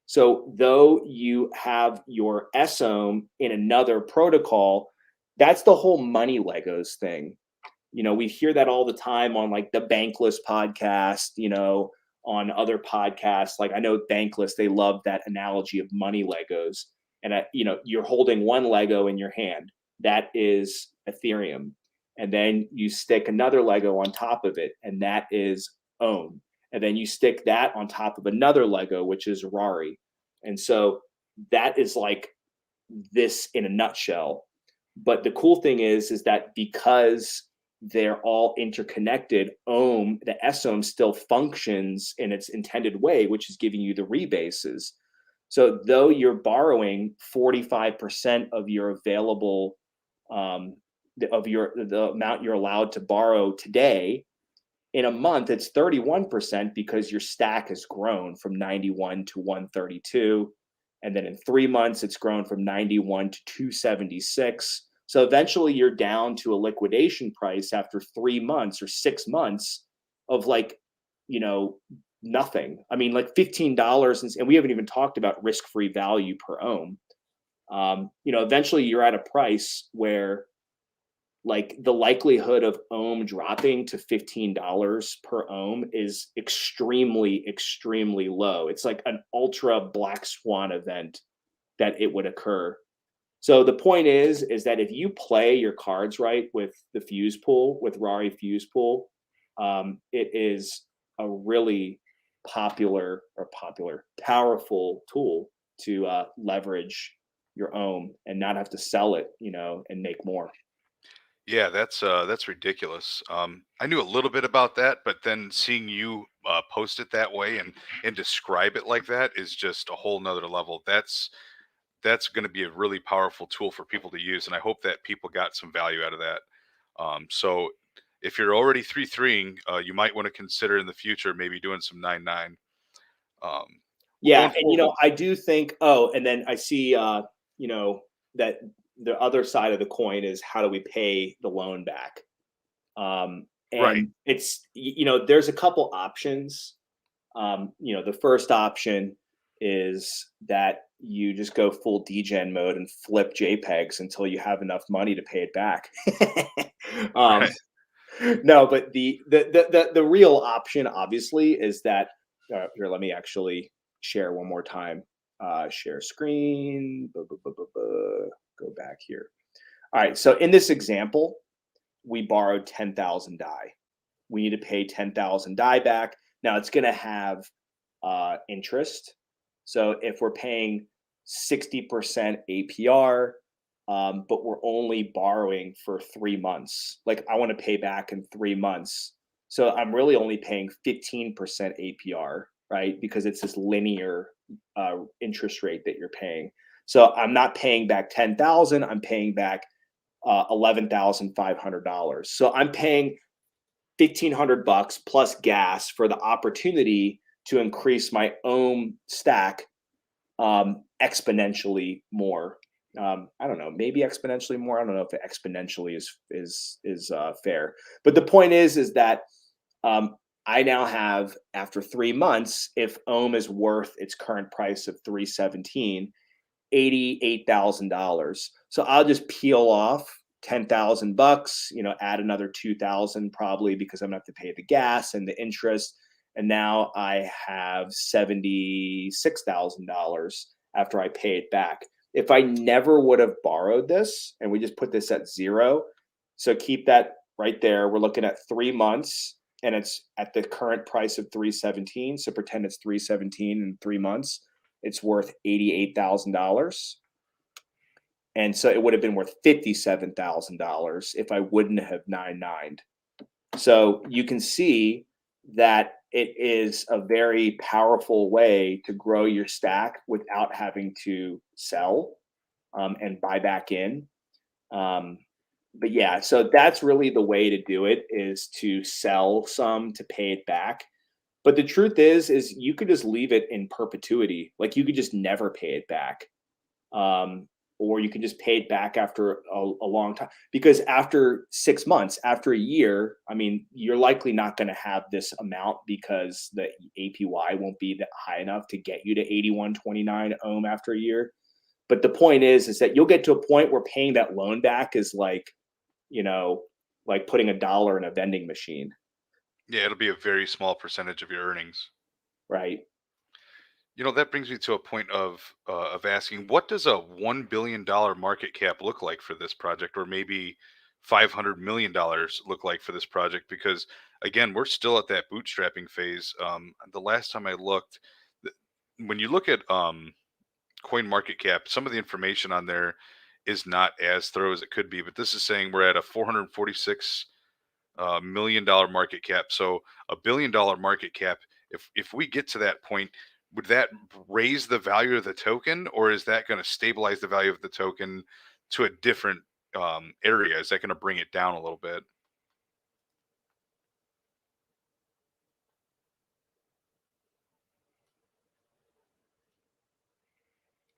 So though you have your SOM in another protocol, that's the whole money Legos thing. We hear that all the time on like the Bankless podcast, on other podcasts. Like I know Bankless, they love that analogy of money Legos. And you're holding one Lego in your hand. That is Ethereum. And then you stick another Lego on top of it, and that is Ohm. And then you stick that on top of another Lego, which is Rari. And so that is like this in a nutshell. But the cool thing is that because they're all interconnected, Ohm, the SOM still functions in its intended way, which is giving you the rebases. So though you're borrowing 45% of your available the amount you're allowed to borrow today, in a month it's 31% because your stack has grown from 91 to 132. And then in 3 months, it's grown from 91 to 276. So eventually you're down to a liquidation price after 3 months or 6 months of like, nothing. I mean, like $15, and we haven't even talked about risk-free value per ohm. Eventually you're at a price where like the likelihood of ohm dropping to $15 per ohm is extremely, extremely low. It's like an ultra black swan event that it would occur. So the point is that if you play your cards right with the fuse pool, with Rari fuse pool, it is a really powerful tool to leverage your ohm and not have to sell it, and make more. Yeah, that's ridiculous. I knew a little bit about that, but then seeing you post it that way and describe it like that is just a whole nother level. That's going to be a really powerful tool for people to use, and I hope that people got some value out of that. So if you're already 3-3ing, you might want to consider in the future maybe doing some 9-9. Well, Yeah, going and forward, I do think. Oh, and then I see, that the other side of the coin is how do we pay the loan back? right? And it's there's a couple options. The first option is that you just go full degen mode and flip JPEGs until you have enough money to pay it back. um, Right. no, but the real option, obviously, is that here. Let me actually share one more time. Share screen. Go back here. All right. So in this example, we borrowed 10,000 DAI. We need to pay 10,000 DAI back. Now it's going to have interest. So if we're paying 60% APR, but we're only borrowing for 3 months, like I want to pay back in 3 months. So I'm really only paying 15% APR, right? Because it's this linear interest rate that you're paying. So I'm not paying back 10,000. I'm paying back $11,500. So I'm paying $1,500 plus gas for the opportunity to increase my own stack exponentially more. I don't know, maybe exponentially more. I don't know if exponentially is fair, but the point is that I now have, after 3 months, if Ohm is worth its current price of 317, $88,000. So I'll just peel off $10,000, add another 2,000 probably because I'm gonna have to pay the gas and the interest. And now I have $76,000 after I pay it back. If I never would have borrowed this, and we just put this at zero, so keep that right there. We're looking at 3 months and it's at the current price of 317. So pretend it's 317 in 3 months. It's worth $88,000. And so it would have been worth $57,000 if I wouldn't have 9-9'd. So you can see that it is a very powerful way to grow your stack without having to sell and buy back in. Um, but yeah, so that's really the way to do it, is to sell some to pay it back. But the truth is you could just leave it in perpetuity. Like you could just never pay it back. Um, or you can just pay it back after a long time, because after 6 months, after a year, I mean, you're likely not going to have this amount because the APY won't be that high enough to get you to 81.29 ohm after a year. But the point is that you'll get to a point where paying that loan back is like, you know, like putting $1 in a vending machine, Yeah, it'll be a very small percentage of your earnings. right? That brings me to a point of asking, what does a $1 billion market cap look like for this project, or maybe $500 million look like for this project? Because again, we're still at that bootstrapping phase. The last time I looked, th- when you look at Coin Market Cap, some of the information on there is not as thorough as it could be. But this is saying we're at a 446 $1 million market cap. So $1 billion market cap. If we get to that point, would that raise the value of the token, or is that going to stabilize the value of the token to a different area? Is that going to bring it down a little bit?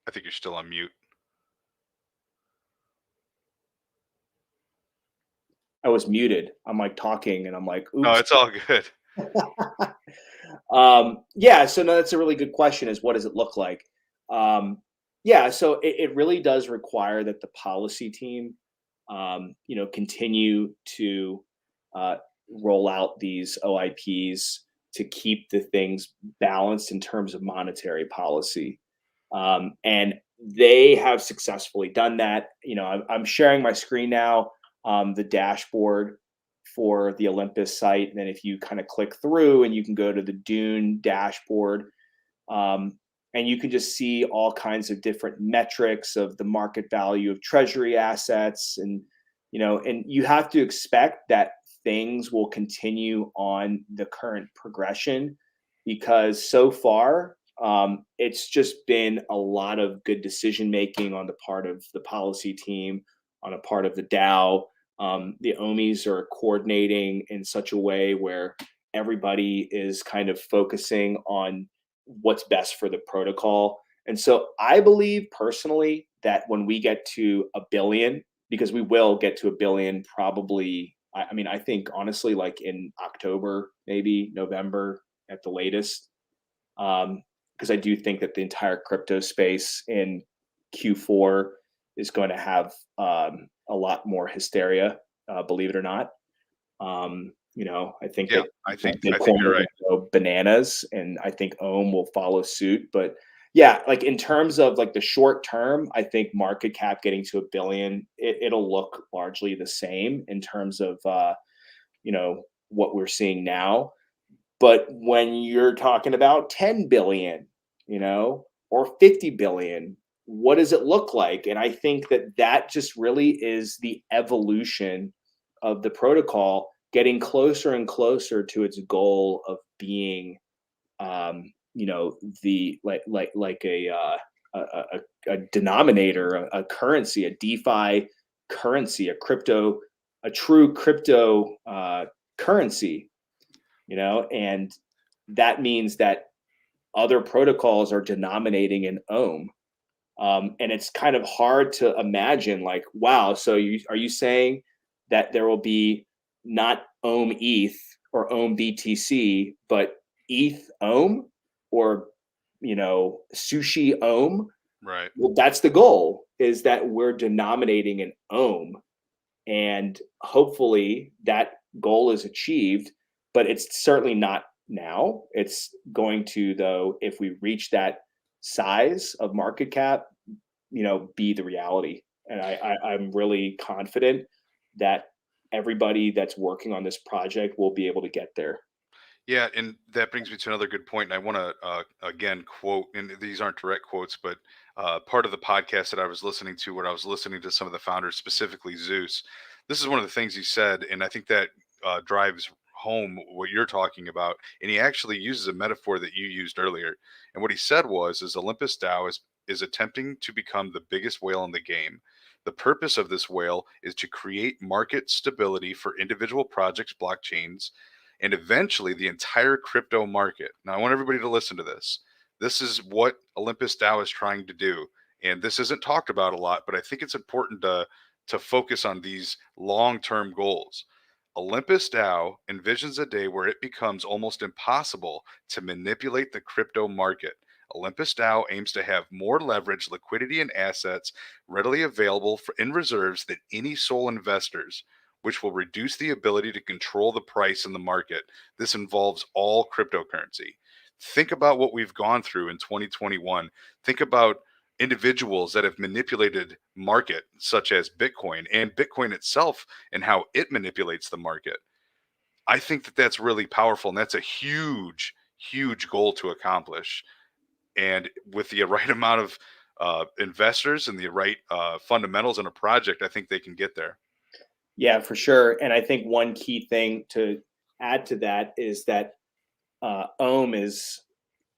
I think you're still on mute. I was muted. I'm like talking and I'm like, No, oops. it's all good. Yeah, so no, that's a really good question. Is what does it look like? Yeah, so it really does require that the policy team, continue to uh, roll out these OIPs to keep the things balanced in terms of monetary policy. And they have successfully done that. I'm sharing my screen now, the dashboard for the Olympus site. And then if you kind of click through and you can go to the Dune dashboard, um, and you can just see all kinds of different metrics of the market value of treasury assets. And you have to expect that things will continue on the current progression, because so far it's just been a lot of good decision making on the part of the policy team, on a part of the DAO. The OMIs are coordinating in such a way where everybody is kind of focusing on what's best for the protocol. And so I believe personally that when we get to a billion, because we will get to a billion probably, I mean, I think honestly, like in October, maybe November at the latest, because I do think that the entire crypto space in Q4 is going to have a lot more hysteria, believe it or not. I think Yeah, that I think Bitcoin you're will right. go bananas, and I think Ohm will follow suit. But yeah, like in terms of like the short term, I think market cap getting to a billion, it'll look largely the same in terms of what we're seeing now. But when you're talking about 10 billion, or 50 billion, what does it look like? And I think that that just really is the evolution of the protocol getting closer and closer to its goal of being, the like a denominator, a currency, a DeFi currency, a true crypto currency, and that means that other protocols are denominating in ohm. And it's kind of hard to imagine, like, wow, so are you saying that there will be not ohm ETH or ohm BTC, but ETH ohm, or sushi ohm? Right. Well, that's the goal, is that we're denominating in ohm, and hopefully that goal is achieved. But it's certainly not now. It's going to, though, if we reach that size of market cap, be the reality. And I'm really confident that everybody that's working on this project will be able to get there. Yeah, and that brings me to another good point. And I want to again quote, and these aren't direct quotes, but part of the podcast that I was listening to, where I was listening to some of the founders, specifically Zeus. This is one of the things he said, and I think that drives home what you're talking about, and he actually uses a metaphor that you used earlier. And what he said is Olympus DAO is attempting to become the biggest whale in the game. The purpose of this whale is to create market stability for individual projects, blockchains, and eventually the entire crypto market. Now, I want everybody to listen to this. This is what Olympus DAO is trying to do. And this isn't talked about a lot, but I think it's important to focus on these long-term goals. Olympus DAO envisions a day where it becomes almost impossible to manipulate the crypto market. Olympus DAO aims to have more leverage, liquidity, and assets readily available in reserves than any sole investors, which will reduce the ability to control the price in the market. This involves all cryptocurrency. Think about what we've gone through in 2021. Think about individuals that have manipulated market such as Bitcoin and Bitcoin itself and how it manipulates the market. I think that that's really powerful, and that's a huge goal to accomplish. And with the right amount of investors and the right fundamentals in a project, I think they can get there. Yeah, for sure. And I think one key thing to add to that is that Ohm is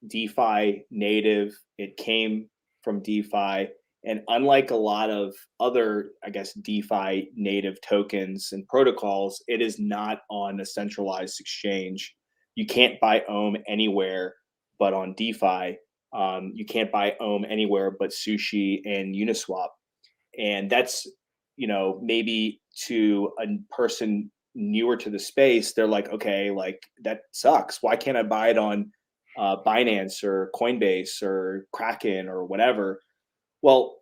DeFi native. It came from DeFi. And unlike a lot of other, I guess, DeFi native tokens and protocols, it is not on a centralized exchange. You can't buy Ohm anywhere but on DeFi. You can't buy Ohm anywhere but Sushi and Uniswap. And that's, maybe to a person newer to the space, they're like, okay, like that sucks. Why can't I buy it on Binance or Coinbase or Kraken or whatever? Well,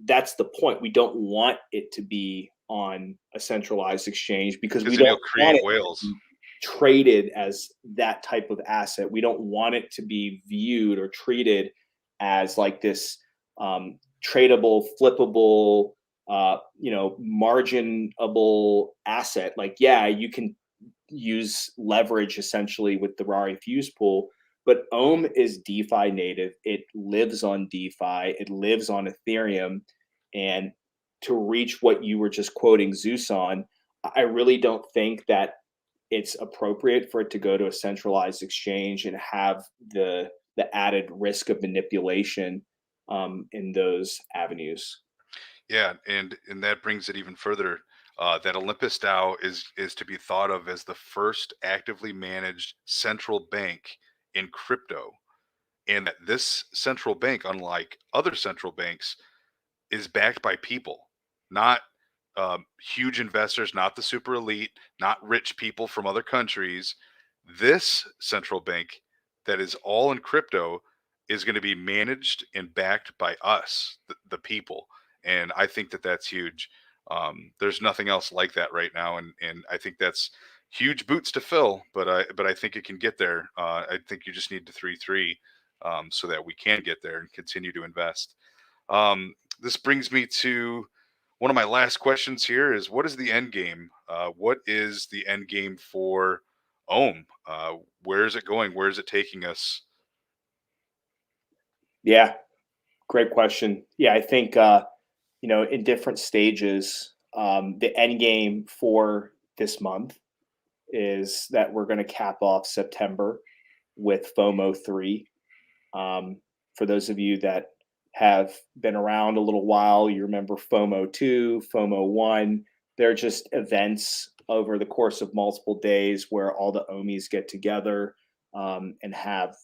that's the point. We don't want it to be on a centralized exchange because we Because then don't you'll want create it to whales. be traded as that type of asset. We don't want it to be viewed or treated as like this tradable, flippable, marginable asset. Like, yeah, you can use leverage essentially with the Rari Fuse pool, but Ohm is DeFi native. It lives on DeFi. It lives on Ethereum. And to reach what you were just quoting Zeus on, I really don't think that it's appropriate for it to go to a centralized exchange and have the added risk of manipulation in those avenues. Yeah, and that brings it even further. That Olympus DAO is to be thought of as the first actively managed central bank in crypto, and that this central bank, unlike other central banks, is backed by people, not huge investors, not the super elite, not rich people from other countries. This central bank that is all in crypto is going to be managed and backed by us, the people. And I think that that's huge. There's nothing else like that right now, and I think that's huge boots to fill. But I think it can get there. I think you just need to 3-3 so that we can get there and continue to invest. This brings me to one of my last questions here is what is the end game? What is the end game for Ohm? Where is it going? Where is it taking us? Yeah, great question. Yeah, I think in different stages, the end game for this month is that we're going to cap off September with FOMO 3. For those of you that have been around a little while, you remember FOMO 2, FOMO 1. They're just events over the course of multiple days where all the OMIs get together and have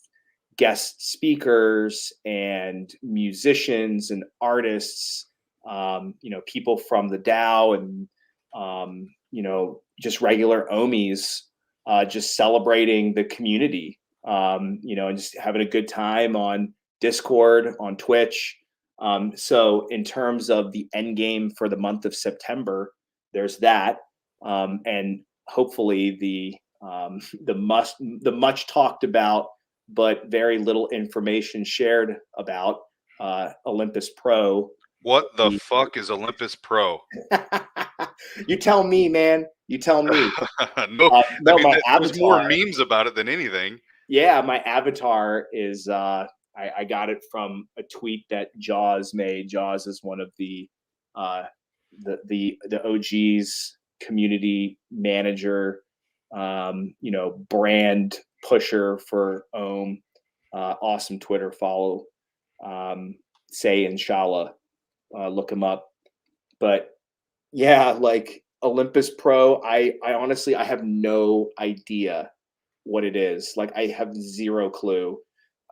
guest speakers and musicians and artists, people from the DAO and, just regular OMIs, just celebrating the community, and just having a good time on Discord, on Twitch. So in terms of the end game for the month of September, there's that. And hopefully the much talked about but very little information shared about Olympus Pro. What the fuck is Olympus Pro? You tell me, man. You tell me. No, I No, mean my there's more avatar. memes about it than anything. Yeah, my avatar is. I got it from a tweet that Jaws made. Jaws is one of uh, the OGs, community manager, brand pusher for Ohm. Awesome Twitter follow. Say inshallah, look him up. But yeah, like Olympus Pro, I honestly I have no idea what it is. Like I have zero clue.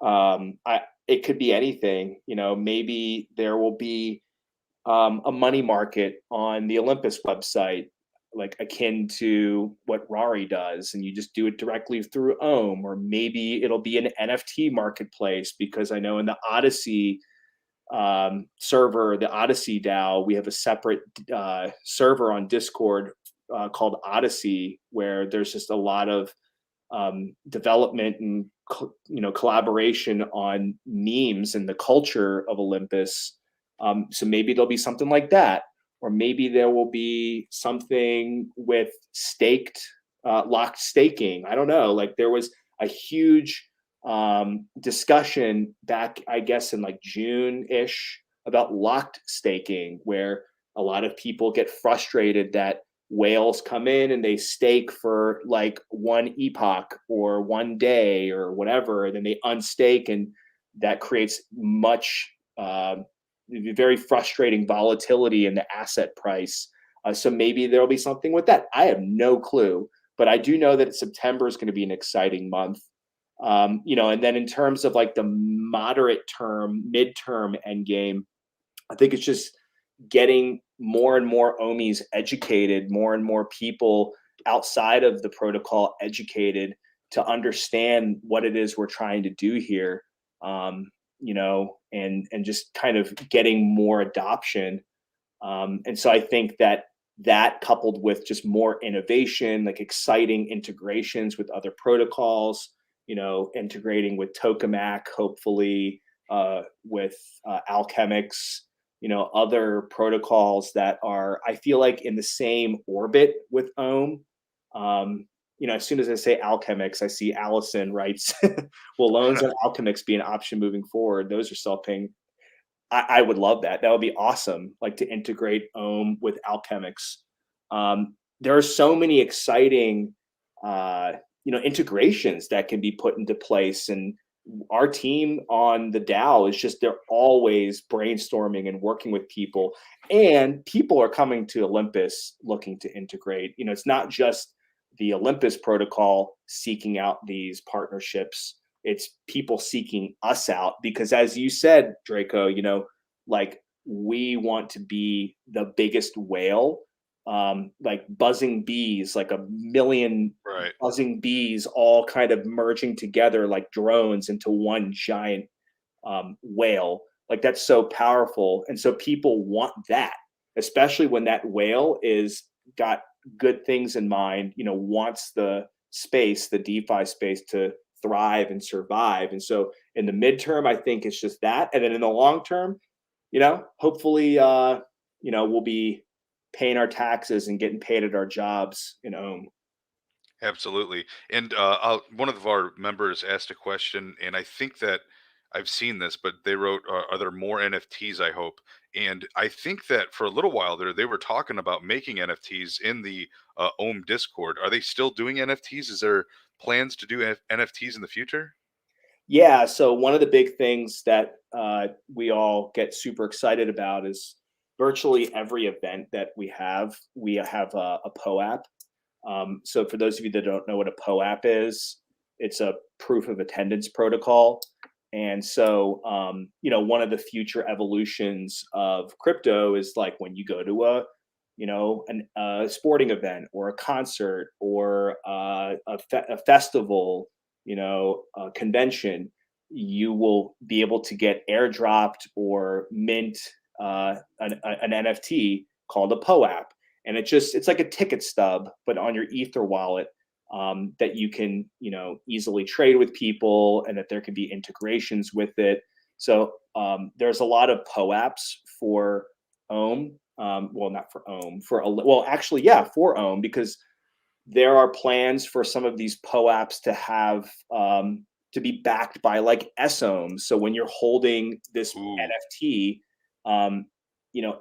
I It could be anything. Maybe there will be a money market on the Olympus website, like akin to what Rari does, and you just do it directly through Ohm, or maybe it'll be an NFT marketplace because I know in the Odyssey server, the Odyssey DAO, we have a separate server on Discord called Odyssey, where there's just a lot of development and collaboration on memes and the culture of Olympus. So maybe there'll be something like that, or maybe there will be something with locked staking. I don't know. Like there was a huge discussion back, I guess, in like June-ish about locked staking, where a lot of people get frustrated that whales come in and they stake for like one epoch or one day or whatever, and then they unstake, and that creates much very frustrating volatility in the asset price. So maybe there'll be something with that. I have no clue, but I do know that September is going to be an exciting month. And then in terms of like the moderate term, midterm end game, I think it's just getting more and more ohmies educated, more and more people outside of the protocol educated to understand what it is we're trying to do here. And just kind of getting more adoption. And so I think that coupled with just more innovation, like exciting integrations with other protocols, integrating with Tokenomics, hopefully, with Alchemics, other protocols that are, I feel like, in the same orbit with Ohm. As soon as I say Alchemics, I see Allison writes, will loans on Alchemics be an option moving forward? Those are self-paying. I would love that. That would be awesome, like to integrate Ohm with Alchemics. There are so many exciting, integrations that can be put into place. And our team on the DAO is just, they're always brainstorming and working with people. And people are coming to Olympus looking to integrate. It's not just the Olympus protocol seeking out these partnerships. It's people seeking us out because, as you said, Draco, like we want to be the biggest whale, like buzzing bees, like a million Right. buzzing bees all kind of merging together like drones into one giant whale. Like that's so powerful. And so people want that, especially when that whale is got good things in mind, wants the space, the DeFi space to thrive and survive. And so in the midterm, I think it's just that. And then in the long term, hopefully, we'll be paying our taxes and getting paid at our jobs in Ohm. Absolutely. And one of our members asked a question, and I think that I've seen this, but they wrote, "Are there more NFTs? I hope." And I think that for a little while there, they were talking about making NFTs in the Ohm Discord. Are they still doing NFTs? Is there plans to do NFTs in the future? Yeah. So one of the big things that we all get super excited about is virtually every event that we have a POAP. So for those of you that don't know what a POAP is, it's a proof of attendance protocol. And so, one of the future evolutions of crypto is like when you go to a sporting event or a concert or a festival, a convention, you will be able to get airdropped or mint an NFT called a POAP. And it's like a ticket stub, but on your Ether wallet, that you can, easily trade with people, and that there can be integrations with it. So there's a lot of POAPs for Ohm. Well, not for Ohm, actually, yeah, for Ohm, because there are plans for some of these POAPs to have to be backed by like SOM. So when you're holding this Ooh, NFT,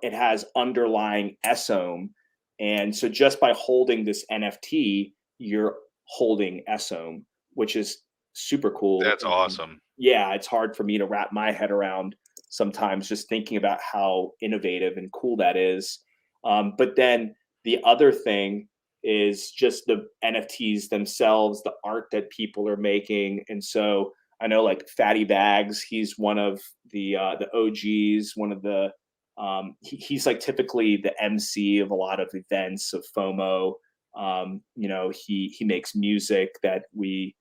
it has underlying SOM. And so just by holding this NFT, you're holding SOM, which is super cool. That's awesome. Yeah, it's hard for me to wrap my head around sometimes just thinking about how innovative and cool that is. But then the other thing is just the NFTs themselves, the art that people are making. And so I know like Fatty Bags, he's one of the OGs, one of the he's like typically the MC of a lot of events of FOMO. He makes music that we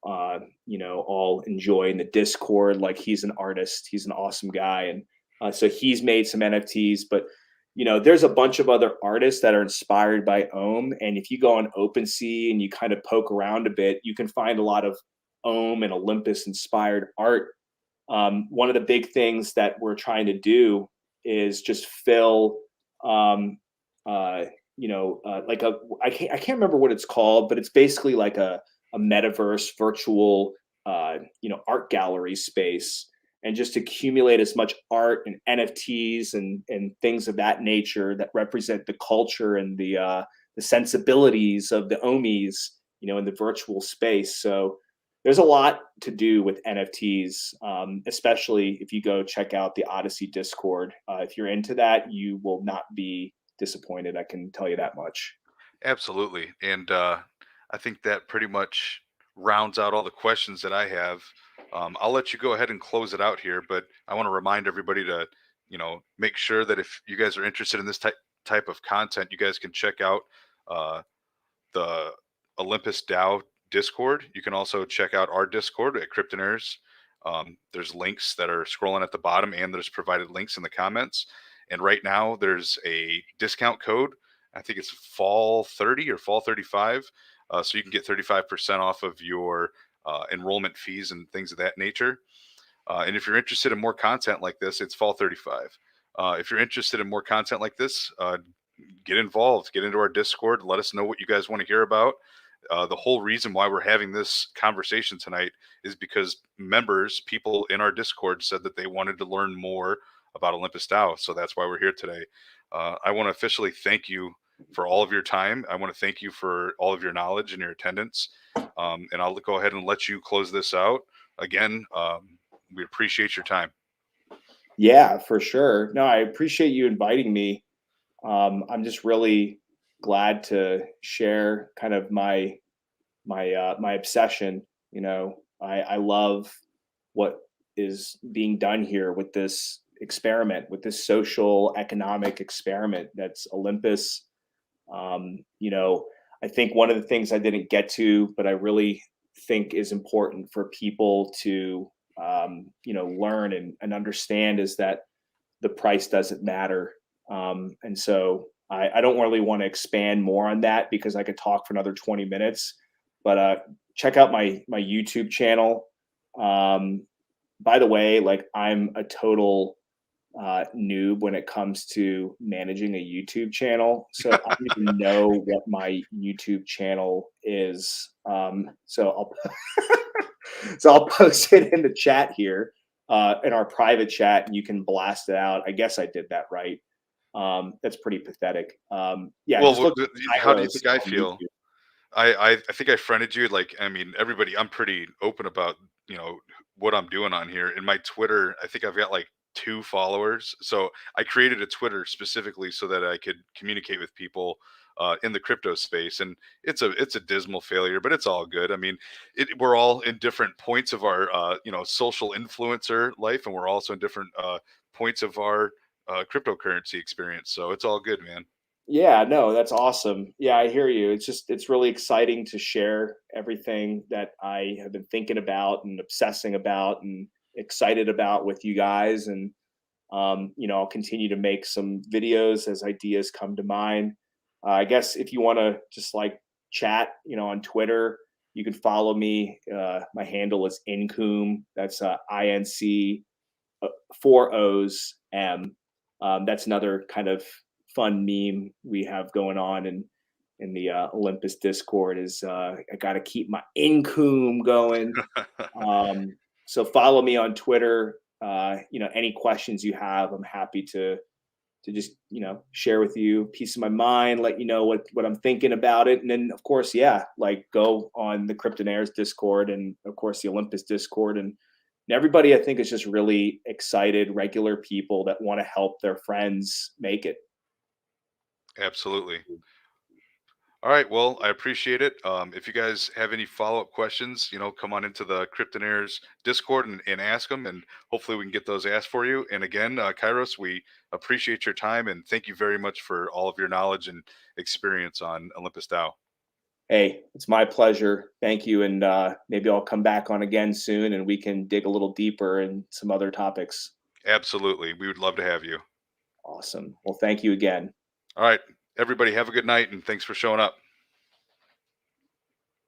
all enjoy in the Discord. Like he's an artist, he's an awesome guy, and so he's made some NFTs. But there's a bunch of other artists that are inspired by and if you go on OpenSea and you kind of poke around a bit, you can find a lot of and Olympus inspired art. One of the big things that we're trying to do is just fill like I can't remember what it's called, but it's basically like a metaverse virtual art gallery space, and just accumulate as much art and NFTs and things of that nature that represent the culture and the sensibilities of the Omis, in the virtual space. So there's a lot to do with NFTs, especially if you go check out the Odyssey Discord. If you're into that, you will not be disappointed. I can tell you that much. Absolutely. And I think that pretty much rounds out all the questions that I have. I'll let you go ahead and close it out here, but I want to remind everybody to, make sure that if you guys are interested in this type of content, you guys can check out uh, the Olympus DAO Discord. You can also check out our Discord at Cryptonairz. There's links that are scrolling at the bottom, and there's provided links in the comments. And right now, there's a discount code. I think it's fall 30 or fall 35. So you can get 35% off of your enrollment fees and things of that nature. And if you're interested in more content like this, it's fall 35. If you're interested in more content like this, get involved, get into our Discord, let us know what you guys want to hear about. The whole reason why we're having this conversation tonight is because people in our Discord said that they wanted to learn more about OlympusDAO. So that's why we're here today. I want to officially thank you for all of your time. I want to thank you for all of your knowledge and your attendance. And I'll go ahead and let you close this out. Again, we appreciate your time. Yeah, for sure. No, I appreciate you inviting me. I'm just really glad to share kind of my obsession. I love what is being done here with this experiment, with this social economic experiment that's Olympus. I think one of the things I didn't get to, but I really think is important for people to learn and understand, is that the price doesn't matter. And so I don't really want to expand more on that because I could talk for another 20 minutes. But check out my YouTube channel. By the way, like I'm a total noob when it comes to managing a YouTube channel. So I don't even know what my YouTube channel is. So I'll post it in the chat here, in our private chat, and you can blast it out. I guess I did that right. That's pretty pathetic. Yeah, just Well, look at how do you Kairos think I on feel? YouTube. I think I friended you. Like, I mean, everybody, I'm pretty open about, what I'm doing on here. In my Twitter, I think I've got like 2 followers. So I created a Twitter specifically so that I could communicate with people in the crypto space. And it's a dismal failure, but it's all good. I mean, we're all in different points of our, social influencer life, and we're also in different points of our cryptocurrency experience. So it's all good, man. Yeah, no, that's awesome. Yeah, I hear you. It's really exciting to share everything that I have been thinking about and obsessing about and excited about with you guys. And I'll continue to make some videos as ideas come to mind. I guess if you want to just like chat, on Twitter, you can follow me. My handle is Incoom. That's INC, 4 O's M. That's another kind of fun meme we have going on in the Olympus Discord. Is I got to keep my income going. So follow me on Twitter. Any questions you have, I'm happy to to just, share with you piece of my mind, let you know what I'm thinking about it. And then of course, yeah, like go on the Cryptonairz Discord and of course the Olympus Discord. And everybody I think is just really excited, regular people that want to help their friends make it. Absolutely. All right. Well, I appreciate it. If you guys have any follow-up questions, come on into the Cryptonairz Discord and ask them, and hopefully we can get those asked for you. And again, Kairos, we appreciate your time and thank you very much for all of your knowledge and experience on Olympus DAO. Hey, it's my pleasure. Thank you. And maybe I'll come back on again soon and we can dig a little deeper in some other topics. Absolutely. We would love to have you. Awesome. Well, thank you again. All right. Everybody have a good night and thanks for showing up.